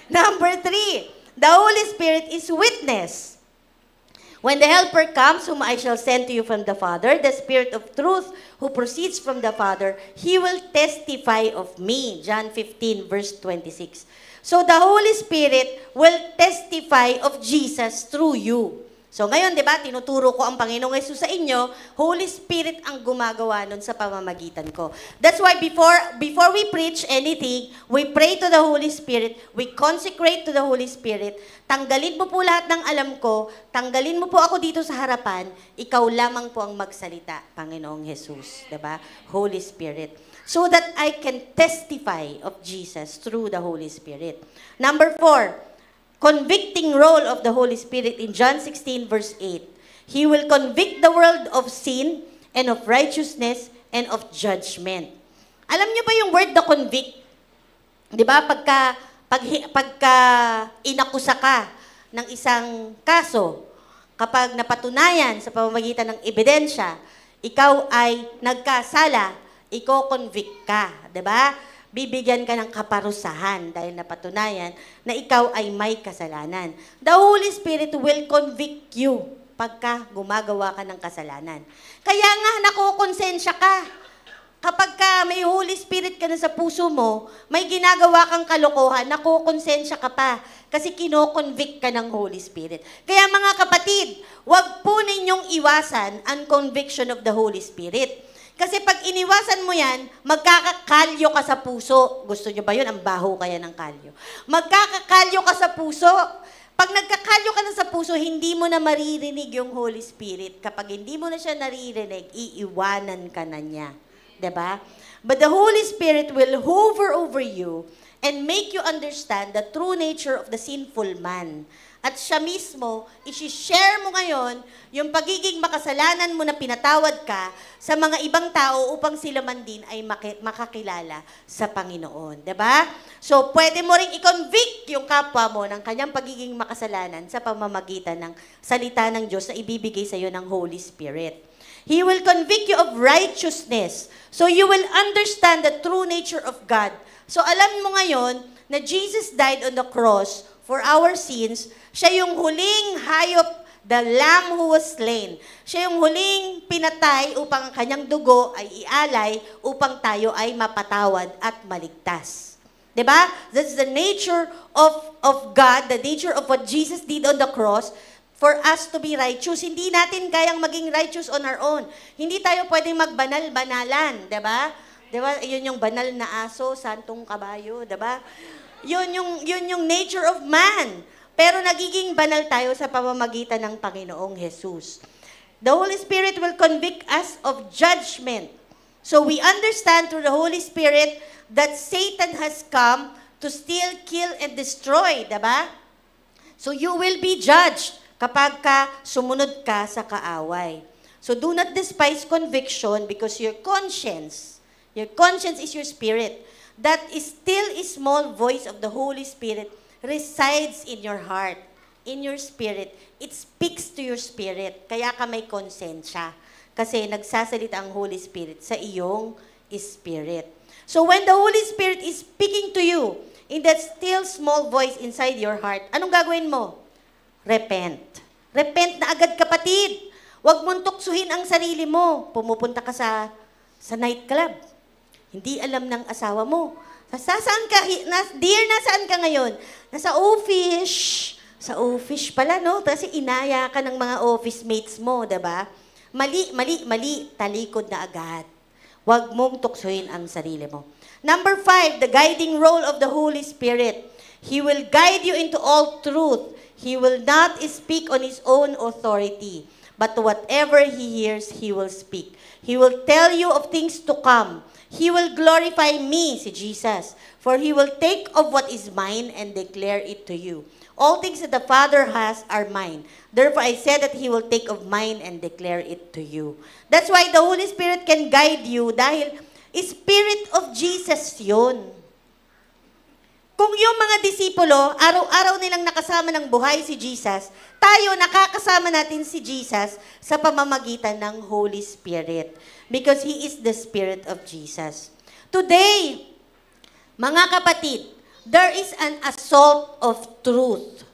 Number 3. The Holy Spirit is witness. When the Helper comes, whom I shall send to you from the Father, the Spirit of truth who proceeds from the Father, He will testify of me. John 15, verse 26. So the Holy Spirit will testify of Jesus through you. So ngayon, di ba, tinuturo ko ang Panginoong Hesus sa inyo, Holy Spirit ang gumagawa nun sa pamamagitan ko. That's why before we preach anything, we pray to the Holy Spirit, we consecrate to the Holy Spirit, tanggalin mo po lahat ng alam ko, tanggalin mo po ako dito sa harapan, ikaw lamang po ang magsalita, Panginoong Hesus, di ba? Holy Spirit. So that I can testify of Jesus through the Holy Spirit. Number 4, convicting role of the Holy Spirit in John 16 verse 8. He will convict the world of sin and of righteousness and of judgment. Alam niyo ba yung word na convict? Di ba, pagka inakusa ka ng isang kaso, kapag napatunayan sa pamamagitan ng ebidensya, ikaw ay nagkasala, iko-convict ka, di ba? Bibigyan ka ng kaparusahan dahil napatunayan na ikaw ay may kasalanan. The Holy Spirit will convict you pagka gumagawa ka ng kasalanan. Kaya nga, nakukonsensya ka. Kapag may Holy Spirit ka na sa puso mo, may ginagawa kang kalokohan, nakukonsensya ka pa. Kasi kino-convict ka ng Holy Spirit. Kaya mga kapatid, wag po ninyong iwasan ang conviction of the Holy Spirit. Kasi pag iniwasan mo yan, magkakakalyo ka sa puso. Gusto nyo ba yun? Ang baho kaya ng kalyo. Magkakakalyo ka sa puso. Pag nagkakalyo ka na sa puso, hindi mo na maririnig yung Holy Spirit. Kapag hindi mo na siya naririnig, iiwanan ka na niya. Diba? But the Holy Spirit will hover over you and make you understand the true nature of the sinful man. At siya mismo, isi-share mo ngayon yung pagiging makasalanan mo na pinatawad ka sa mga ibang tao upang sila man din ay makakilala sa Panginoon. Diba? So, pwede mo ring i-convict yung kapwa mo ng kanyang pagiging makasalanan sa pamamagitan ng salita ng Diyos na ibibigay sa iyo ng Holy Spirit. He will convict you of righteousness. So you will understand the true nature of God. So alam mo ngayon na Jesus died on the cross for our sins. Siya yung huling hayop, the lamb who was slain. Siya yung huling pinatay upang ang kanyang dugo ay ialay upang tayo ay mapatawad at maligtas. Diba? That's the nature of God, the nature of what Jesus did on the cross. For us to be righteous, hindi natin kayang maging righteous on our own. Hindi tayo pwedeng magbanal-banalan, 'di ba? 'Di ba? 'Yun yung banal na aso, santong kabayo, 'di ba? 'Yun yung nature of man. Pero nagiging banal tayo sa pamamagitan ng Panginoong Jesus. The Holy Spirit will convict us of judgment. So we understand through the Holy Spirit that Satan has come to steal, kill, and destroy, 'di ba? So you will be judged kapag sumunod ka sa kaaway. So do not despise conviction because your conscience is your spirit. That is still a small voice of the Holy Spirit resides in your heart, in your spirit. It speaks to your spirit. Kaya ka may konsensya. Kasi nagsasalita ang Holy Spirit sa iyong spirit. So when the Holy Spirit is speaking to you in that still small voice inside your heart, anong gagawin mo? Repent. Repent na agad, kapatid. Huwag mong tuksuhin ang sarili mo. Pumupunta ka sa nightclub. Hindi alam ng asawa mo. Saan ka? Dear, nasaan ka ngayon? Nasa office. Sa office pala, no? Kasi inaya ka ng mga office mates mo, diba? Mali. Talikod na agad. Huwag mong tuksuhin ang sarili mo. Number 5, the guiding role of the Holy Spirit. He will guide you into all truth. He will not speak on his own authority, but whatever he hears, he will speak. He will tell you of things to come. He will glorify me, si Jesus, for he will take of what is mine and declare it to you. All things that the Father has are mine. Therefore, I said that he will take of mine and declare it to you. That's why the Holy Spirit can guide you dahil Spirit of Jesus yun. Kung yung mga disipulo, araw-araw nilang nakasama ng buhay si Jesus, tayo nakakasama natin si Jesus sa pamamagitan ng Holy Spirit. Because He is the Spirit of Jesus. Today, mga kapatid, there is an assault of truth.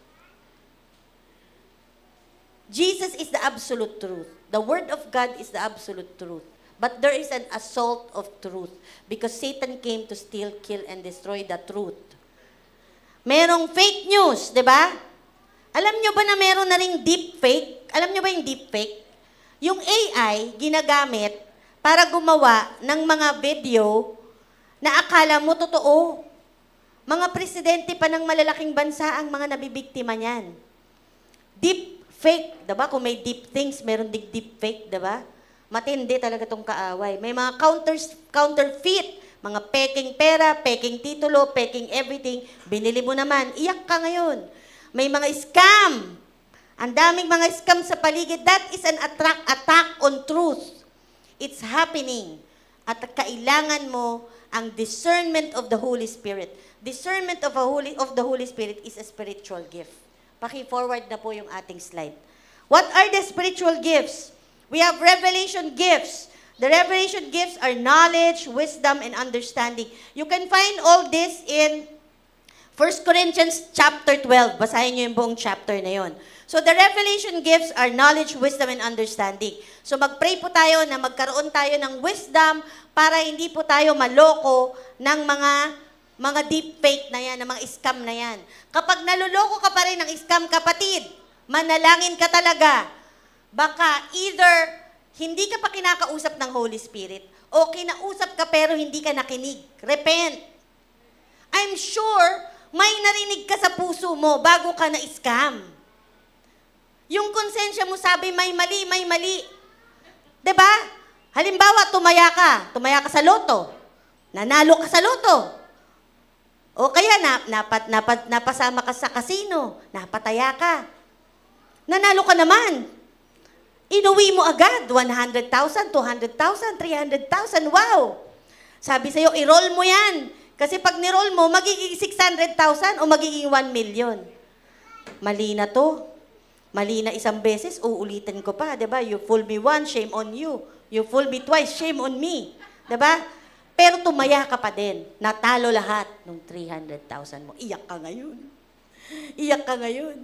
Jesus is the absolute truth. The Word of God is the absolute truth. But there is an assault of truth because Satan came to steal, kill, and destroy the truth. Merong fake news, di ba? Alam nyo ba na meron na ring deep fake? Alam nyo ba yung deep fake? Yung AI, ginagamit para gumawa ng mga video na akala mo totoo. Mga presidente pa ng malalaking bansa ang mga nabibiktima niyan. Deep fake, di ba? Kung may deep things, meron deep fake, di ba? Matindi talaga tong kaaway. May mga counterfeit, mga peking pera, peking titulo, peking everything. Binili mo naman, iyak ka ngayon. May mga scam. Ang daming mga scam sa paligid. That is an attack on truth. It's happening. At kailangan mo ang discernment of the Holy Spirit. Discernment of the Holy Spirit is a spiritual gift. Paki-forward na po yung ating slide. What are the spiritual gifts? We have revelation gifts. The revelation gifts are knowledge, wisdom, and understanding. You can find all this in 1 Corinthians chapter 12. Basahin niyo yung buong chapter na yon. So the revelation gifts are knowledge, wisdom, and understanding. So mag-pray po tayo na magkaroon tayo ng wisdom para hindi po tayo maloko ng mga deep fake na yan, ng mga scam na yan. Kapag naluloko ka pa rin ng scam, kapatid, manalangin ka talaga. Baka either hindi ka pa kinakausap ng Holy Spirit o kinausap ka pero hindi ka nakinig. Repent. I'm sure may narinig ka sa puso mo bago ka na-scam. Yung konsensya mo sabi, may mali. Diba? Halimbawa, tumaya ka sa loto. Nanalo ka sa loto. O kaya, napasama ka sa casino. Napataya ka. Nanalo ka naman. Inuwi mo agad, 100,000, 200,000, 300,000. Wow! Sabi sa'yo, i-roll mo yan. Kasi pag ni-roll mo, magiging 600,000 o magiging 1 million. Mali na to. Mali na isang beses, uulitin ko pa, 'di ba? You fool me once, shame on you. You fool me twice, shame on me. 'Di ba? Pero tumaya ka pa din. Natalo lahat ng 300,000 mo. Iyak ka ngayon. Iyak ka ngayon.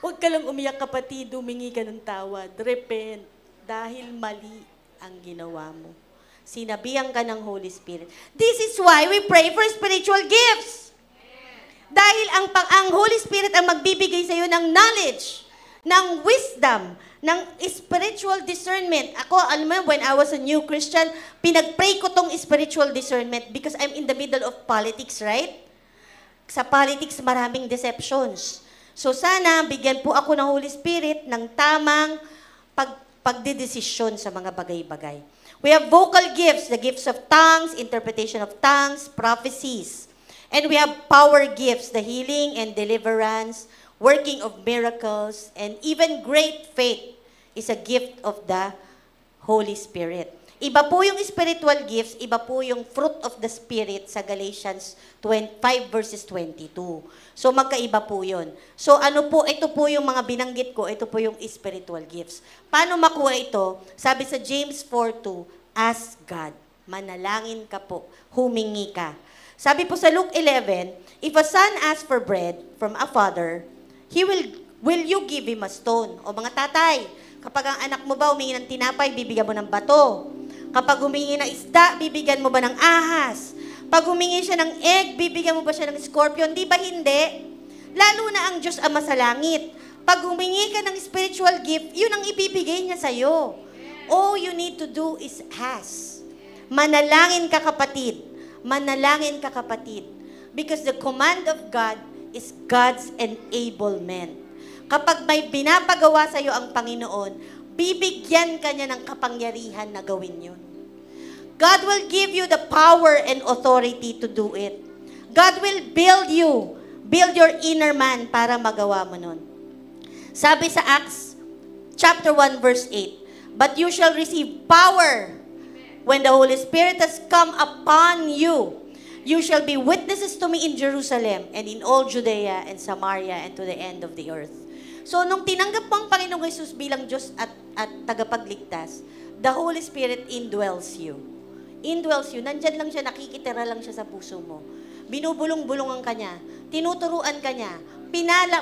Huwag ka lang umiyak, kapatid, humingi ka ng tawad. Repent dahil mali ang ginawa mo. Sinabihan ka ng Holy Spirit. This is why we pray for spiritual gifts. Dahil ang Holy Spirit ang magbibigay sa iyo ng knowledge, ng wisdom, ng spiritual discernment. Ako, alam mo, when I was a new Christian, pinag-pray ko tong spiritual discernment because I'm in the middle of politics, right? Sa politics, maraming deceptions. So sana, bigyan po ako ng Holy Spirit ng tamang pagdedesisyon sa mga bagay-bagay. We have vocal gifts, the gifts of tongues, interpretation of tongues, prophecies. And we have power gifts, the healing and deliverance, working of miracles, and even great faith is a gift of the Holy Spirit. Iba po yung spiritual gifts, iba po yung fruit of the Spirit sa Galatians 5 verses 22. So magkaiba po yun. So ito po yung mga binanggit ko, ito po yung spiritual gifts. Paano makuha ito? Sabi sa James 4:2, ask God. Manalangin ka po, humingi ka. Sabi po sa Luke 11, if a son asks for bread from a father, will you give him a stone? O mga tatay, kapag ang anak mo ba humingi ng tinapay, bibigyan mo ng bato. Kapag humingi ng isda, bibigyan mo ba ng ahas? Pag humingi siya ng egg, bibigyan mo ba siya ng scorpion? Di ba hindi? Lalo na ang Diyos Ama sa langit. Pag humingi ka ng spiritual gift, yun ang ibibigay niya sa'yo. All you need to do is ask. Manalangin ka, kapatid. Manalangin ka, kapatid. Because the command of God is God's enablement. Kapag may binapagawa sa'yo ang Panginoon, bibigyan ka niya ng kapangyarihan na gawin yun. God will give you the power and authority to do it. God will build your inner man para magawa mo nun. Sabi sa Acts chapter 1 verse 8, but you shall receive power when the Holy Spirit has come upon you. You shall be witnesses to me in Jerusalem and in all Judea and Samaria and to the end of the earth. So, nung tinanggap mo ang Panginoong Jesus bilang Diyos at tagapagligtas, the Holy Spirit indwells you. Indwells you. Nandyan lang siya, nakikitira lang siya sa puso mo. Binubulong-bulungan ka niya. Tinuturuan ka niya.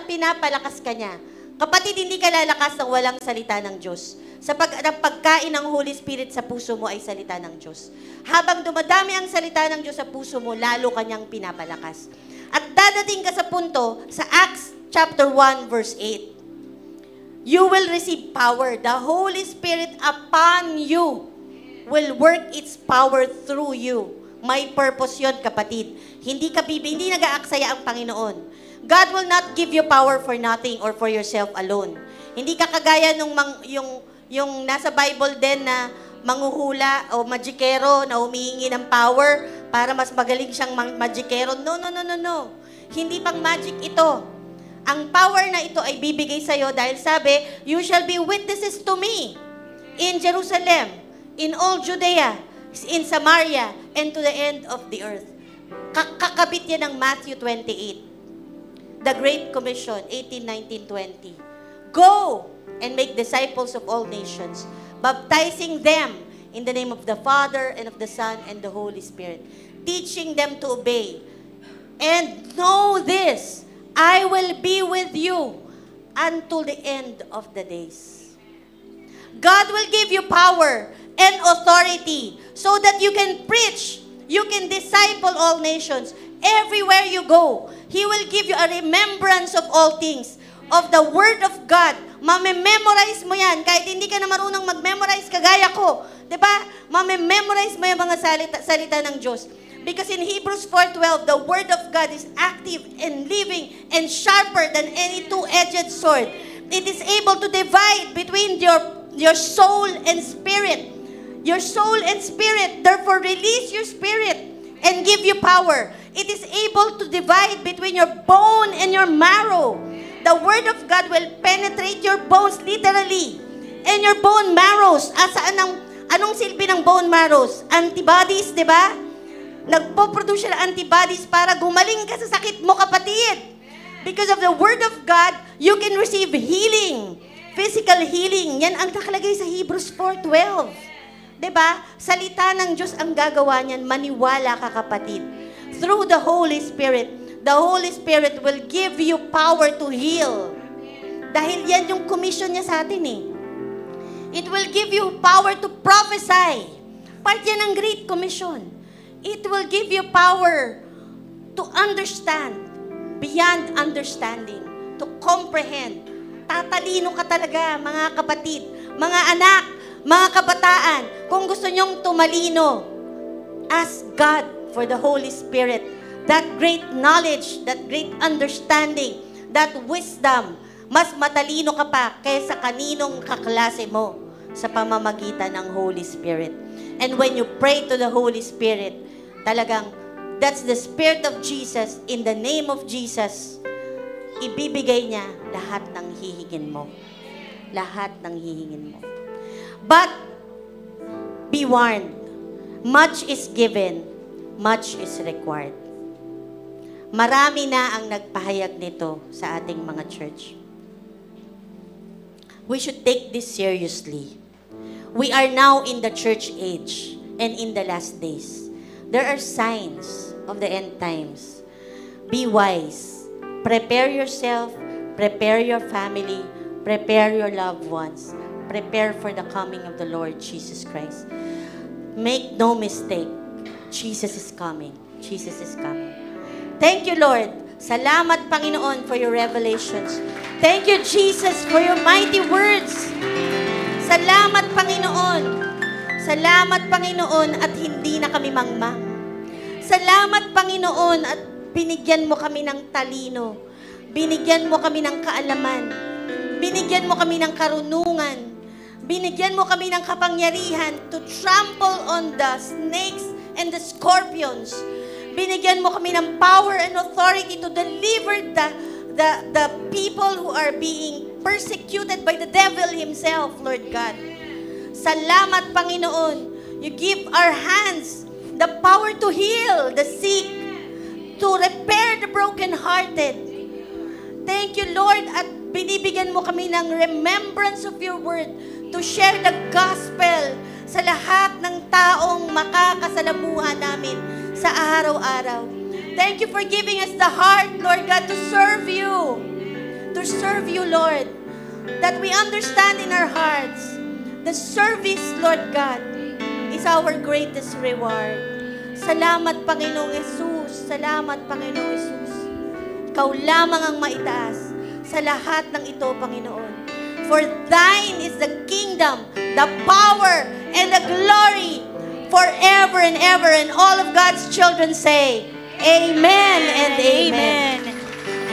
Pinapalakas ka niya. Kapatid, hindi ka lalakas ng walang salita ng Diyos. Sa pagkain ng Holy Spirit sa puso mo ay salita ng Diyos. Habang dumadami ang salita ng Diyos sa puso mo, lalo ka niyang pinapalakas. At dadating ka sa punto, sa Acts chapter 1 verse 8, you will receive power. The Holy Spirit upon you will work its power through you. May purpose yun, kapatid. Hindi nag-aaksaya ang Panginoon. God will not give you power for nothing or for yourself alone. Hindi ka kagaya nung yung nasa Bible din na manghuhula o magikero na humihingi ng power para mas magaling siyang magikero. No. Hindi pang magic ito. Ang power na ito ay bibigay sa'yo dahil sabi, you shall be witnesses to me in Jerusalem, in all Judea, in Samaria and to the end of the earth. Kakabit yan ng Matthew 28. The Great Commission, 18, 19, 20. Go and make disciples of all nations, baptizing them in the name of the Father and of the Son and the Holy Spirit, teaching them to obey. And know this, I will be with you until the end of the days. God will give you power and authority so that you can preach, you can disciple all nations. Everywhere you go, He will give you a remembrance of all things, of the Word of God. Mame-memorize mo yan. Kahit hindi ka na marunong mag-memorize, kagaya ko. Diba? Mame-memorize mo yung mga salita ng Diyos. Because in Hebrews 4:12, the Word of God is active and living and sharper than any two-edged sword. It is able to divide between your soul and spirit. Your soul and spirit. Therefore, release your spirit and give you power. It is able to divide between your bone and your marrow. The Word of God will penetrate your bones literally. And your bone marrows. Anong silbi ng bone marrows? Antibodies, di ba? Nagpo-produce siya ng antibodies para gumaling ka sa sakit mo, kapatid. Because of the Word of God, you can receive healing. Physical healing. Yan ang nakalagay sa Hebrews 4:12. Diba? Salita ng Diyos ang gagawa niyan. Maniwala ka, kapatid. Through the Holy Spirit, the Holy Spirit will give you power to heal. Dahil yan yung commission niya sa atin eh. It will give you power to prophesy. Part yan ng Great Commission. It will give you power to understand beyond understanding, to comprehend. Tatalino ka talaga, mga kapatid, mga anak, mga kabataan. Kung gusto nyong tumalino, ask God for the Holy Spirit, that great knowledge, that great understanding, that wisdom. Mas matalino ka pa kaysa kaninong kaklase mo sa pamamagitan ng Holy Spirit. And when you pray to the Holy Spirit, talagang that's the Spirit of Jesus. In the name of Jesus, ibibigay niya lahat ng hihingin mo. Lahat ng hihingin mo. But, be warned, much is given, much is required. Marami na ang nagpahayag nito sa ating mga church. We should take this seriously. We are now in the church age and in the last days. There are signs of the end times. Be wise. Prepare yourself, prepare your family, prepare your loved ones. Prepare for the coming of the Lord Jesus Christ. Make no mistake, Jesus is coming. Jesus is coming. Thank you, Lord. Salamat, Panginoon, for your revelations. Thank you, Jesus, for your mighty words. Salamat, Panginoon. Salamat, Panginoon, at hindi na kami mangmang. Salamat, Panginoon, at binigyan mo kami ng talino. Binigyan mo kami ng kaalaman. Binigyan mo kami ng karunungan. Binigyan mo kami ng kapangyarihan to trample on the snakes and the scorpions. Binigyan mo kami ng power and authority to deliver the people who are being persecuted by the devil himself, Lord God. Salamat, Panginoon. You give our hands the power to heal the sick, to repair the brokenhearted. Thank you, Lord, at binibigyan mo kami ng remembrance of your word to share the gospel sa lahat ng taong makakasalamuhan namin sa araw-araw. Thank you for giving us the heart, Lord God, to serve you. To serve you, Lord. That we understand in our hearts, the service, Lord God, is our greatest reward. Salamat, Panginoong Jesus. Salamat, Panginoong Jesus. Ikaw lamang ang maitaas sa lahat ng ito, Panginoon. For thine is the kingdom, the power, and the glory forever and ever. And all of God's children say, Amen and Amen.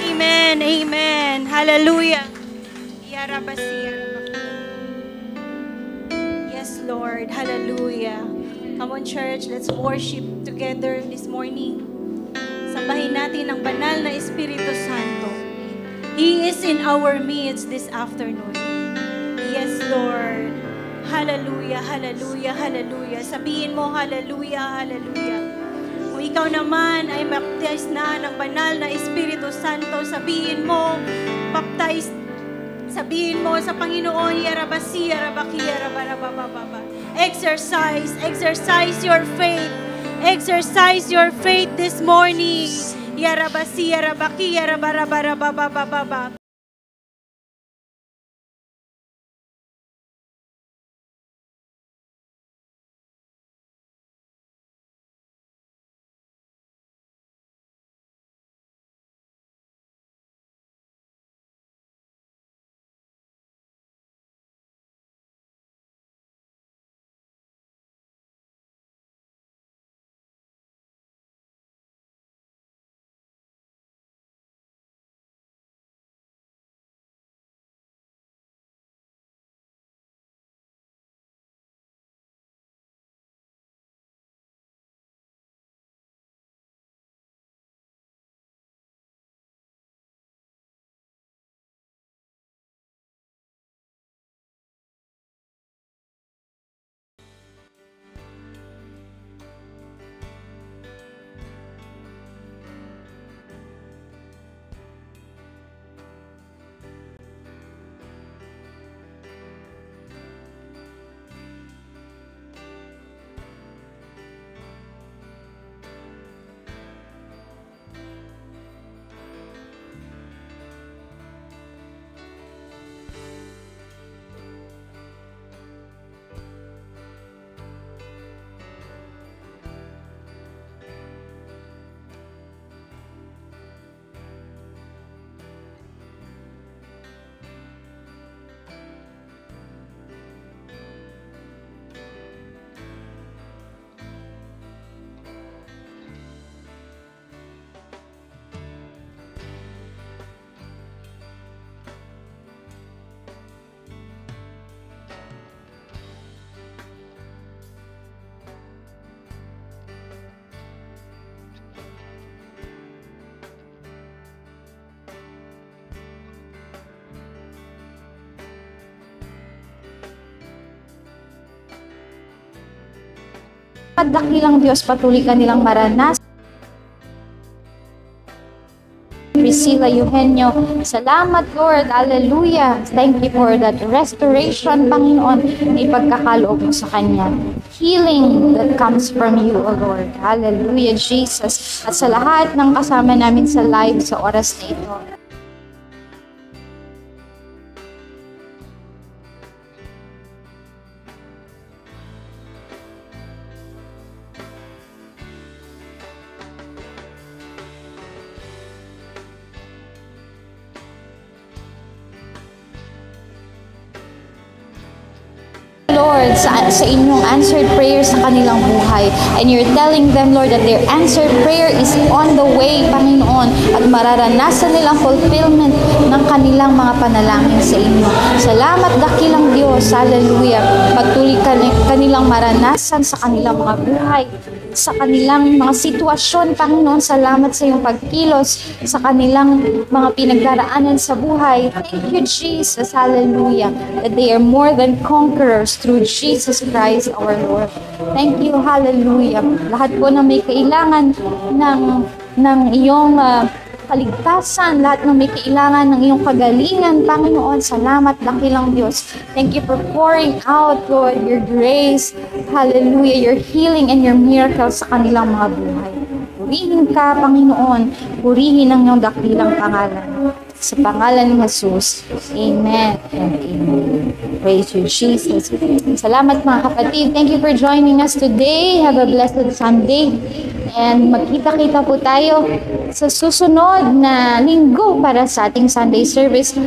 Amen. Amen. Hallelujah. Yes, Lord. Hallelujah. Come on, church. Let's worship together this morning. Sambahin natin ang banal na Espiritu Santo. He is in our midst this afternoon. Yes, Lord. hallelujah, hallelujah, hallelujah. Sabihin mo, hallelujah, hallelujah. Kung ikaw naman ay baptize na ng banal na Espiritu Santo, sabihin mo, baptize, sabihin mo sa Panginoon, yarabasi, yarabaki, yarabarabababa. Exercise your faith. Exercise your faith this morning. Yarabasi, yarabaki, yarabarabababa. Dakilang Diyos, patuloy ka nilang maranasan. Priscilla Eugenio, salamat Lord, hallelujah. Thank you for that restoration, Panginoon, na ipagkakaloob mo sa Kanya. Healing that comes from you, O Lord. Hallelujah, Jesus. At sa lahat ng kasama namin sa live sa oras na ito. Lord, sa inyong answered prayer sa kanilang buhay. And you're telling them, Lord, that their answered prayer is on the way, Panginoon, at mararanasan nilang fulfillment ng kanilang mga panalangin sa inyo. Salamat, dakilang Diyos, hallelujah. Patuloy kanilang maranasan sa kanilang mga buhay, sa kanilang mga sitwasyon, Panginoon. Salamat sa iyong pagkilos sa kanilang mga pinagdaraanan sa buhay. Thank you, Jesus, hallelujah, that they are more than conquerors through Jesus Christ our Lord. Thank you, hallelujah. Lahat po na may kailangan ng iyong kaligtasan, lahat ng may kailangan ng iyong kagalingan, Panginoon, salamat, dakilang Diyos. Thank you for pouring out, Lord, your grace, hallelujah, your healing and your miracles sa kanilang mga buhay. Purihin ka, Panginoon, purihin ang iyong dakilang pangalan. Sa pangalan ni Jesus, amen and amen. Praise you, Jesus. Salamat mga kapatid. Thank you for joining us today. Have a blessed Sunday. And magkita-kita po tayo sa susunod na linggo para sa ating Sunday service.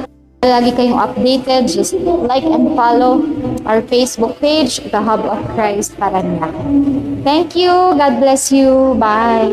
Lagi kayong updated. Just like and follow our Facebook page, The Hub of Christ Parañaque. Thank you. God bless you. Bye.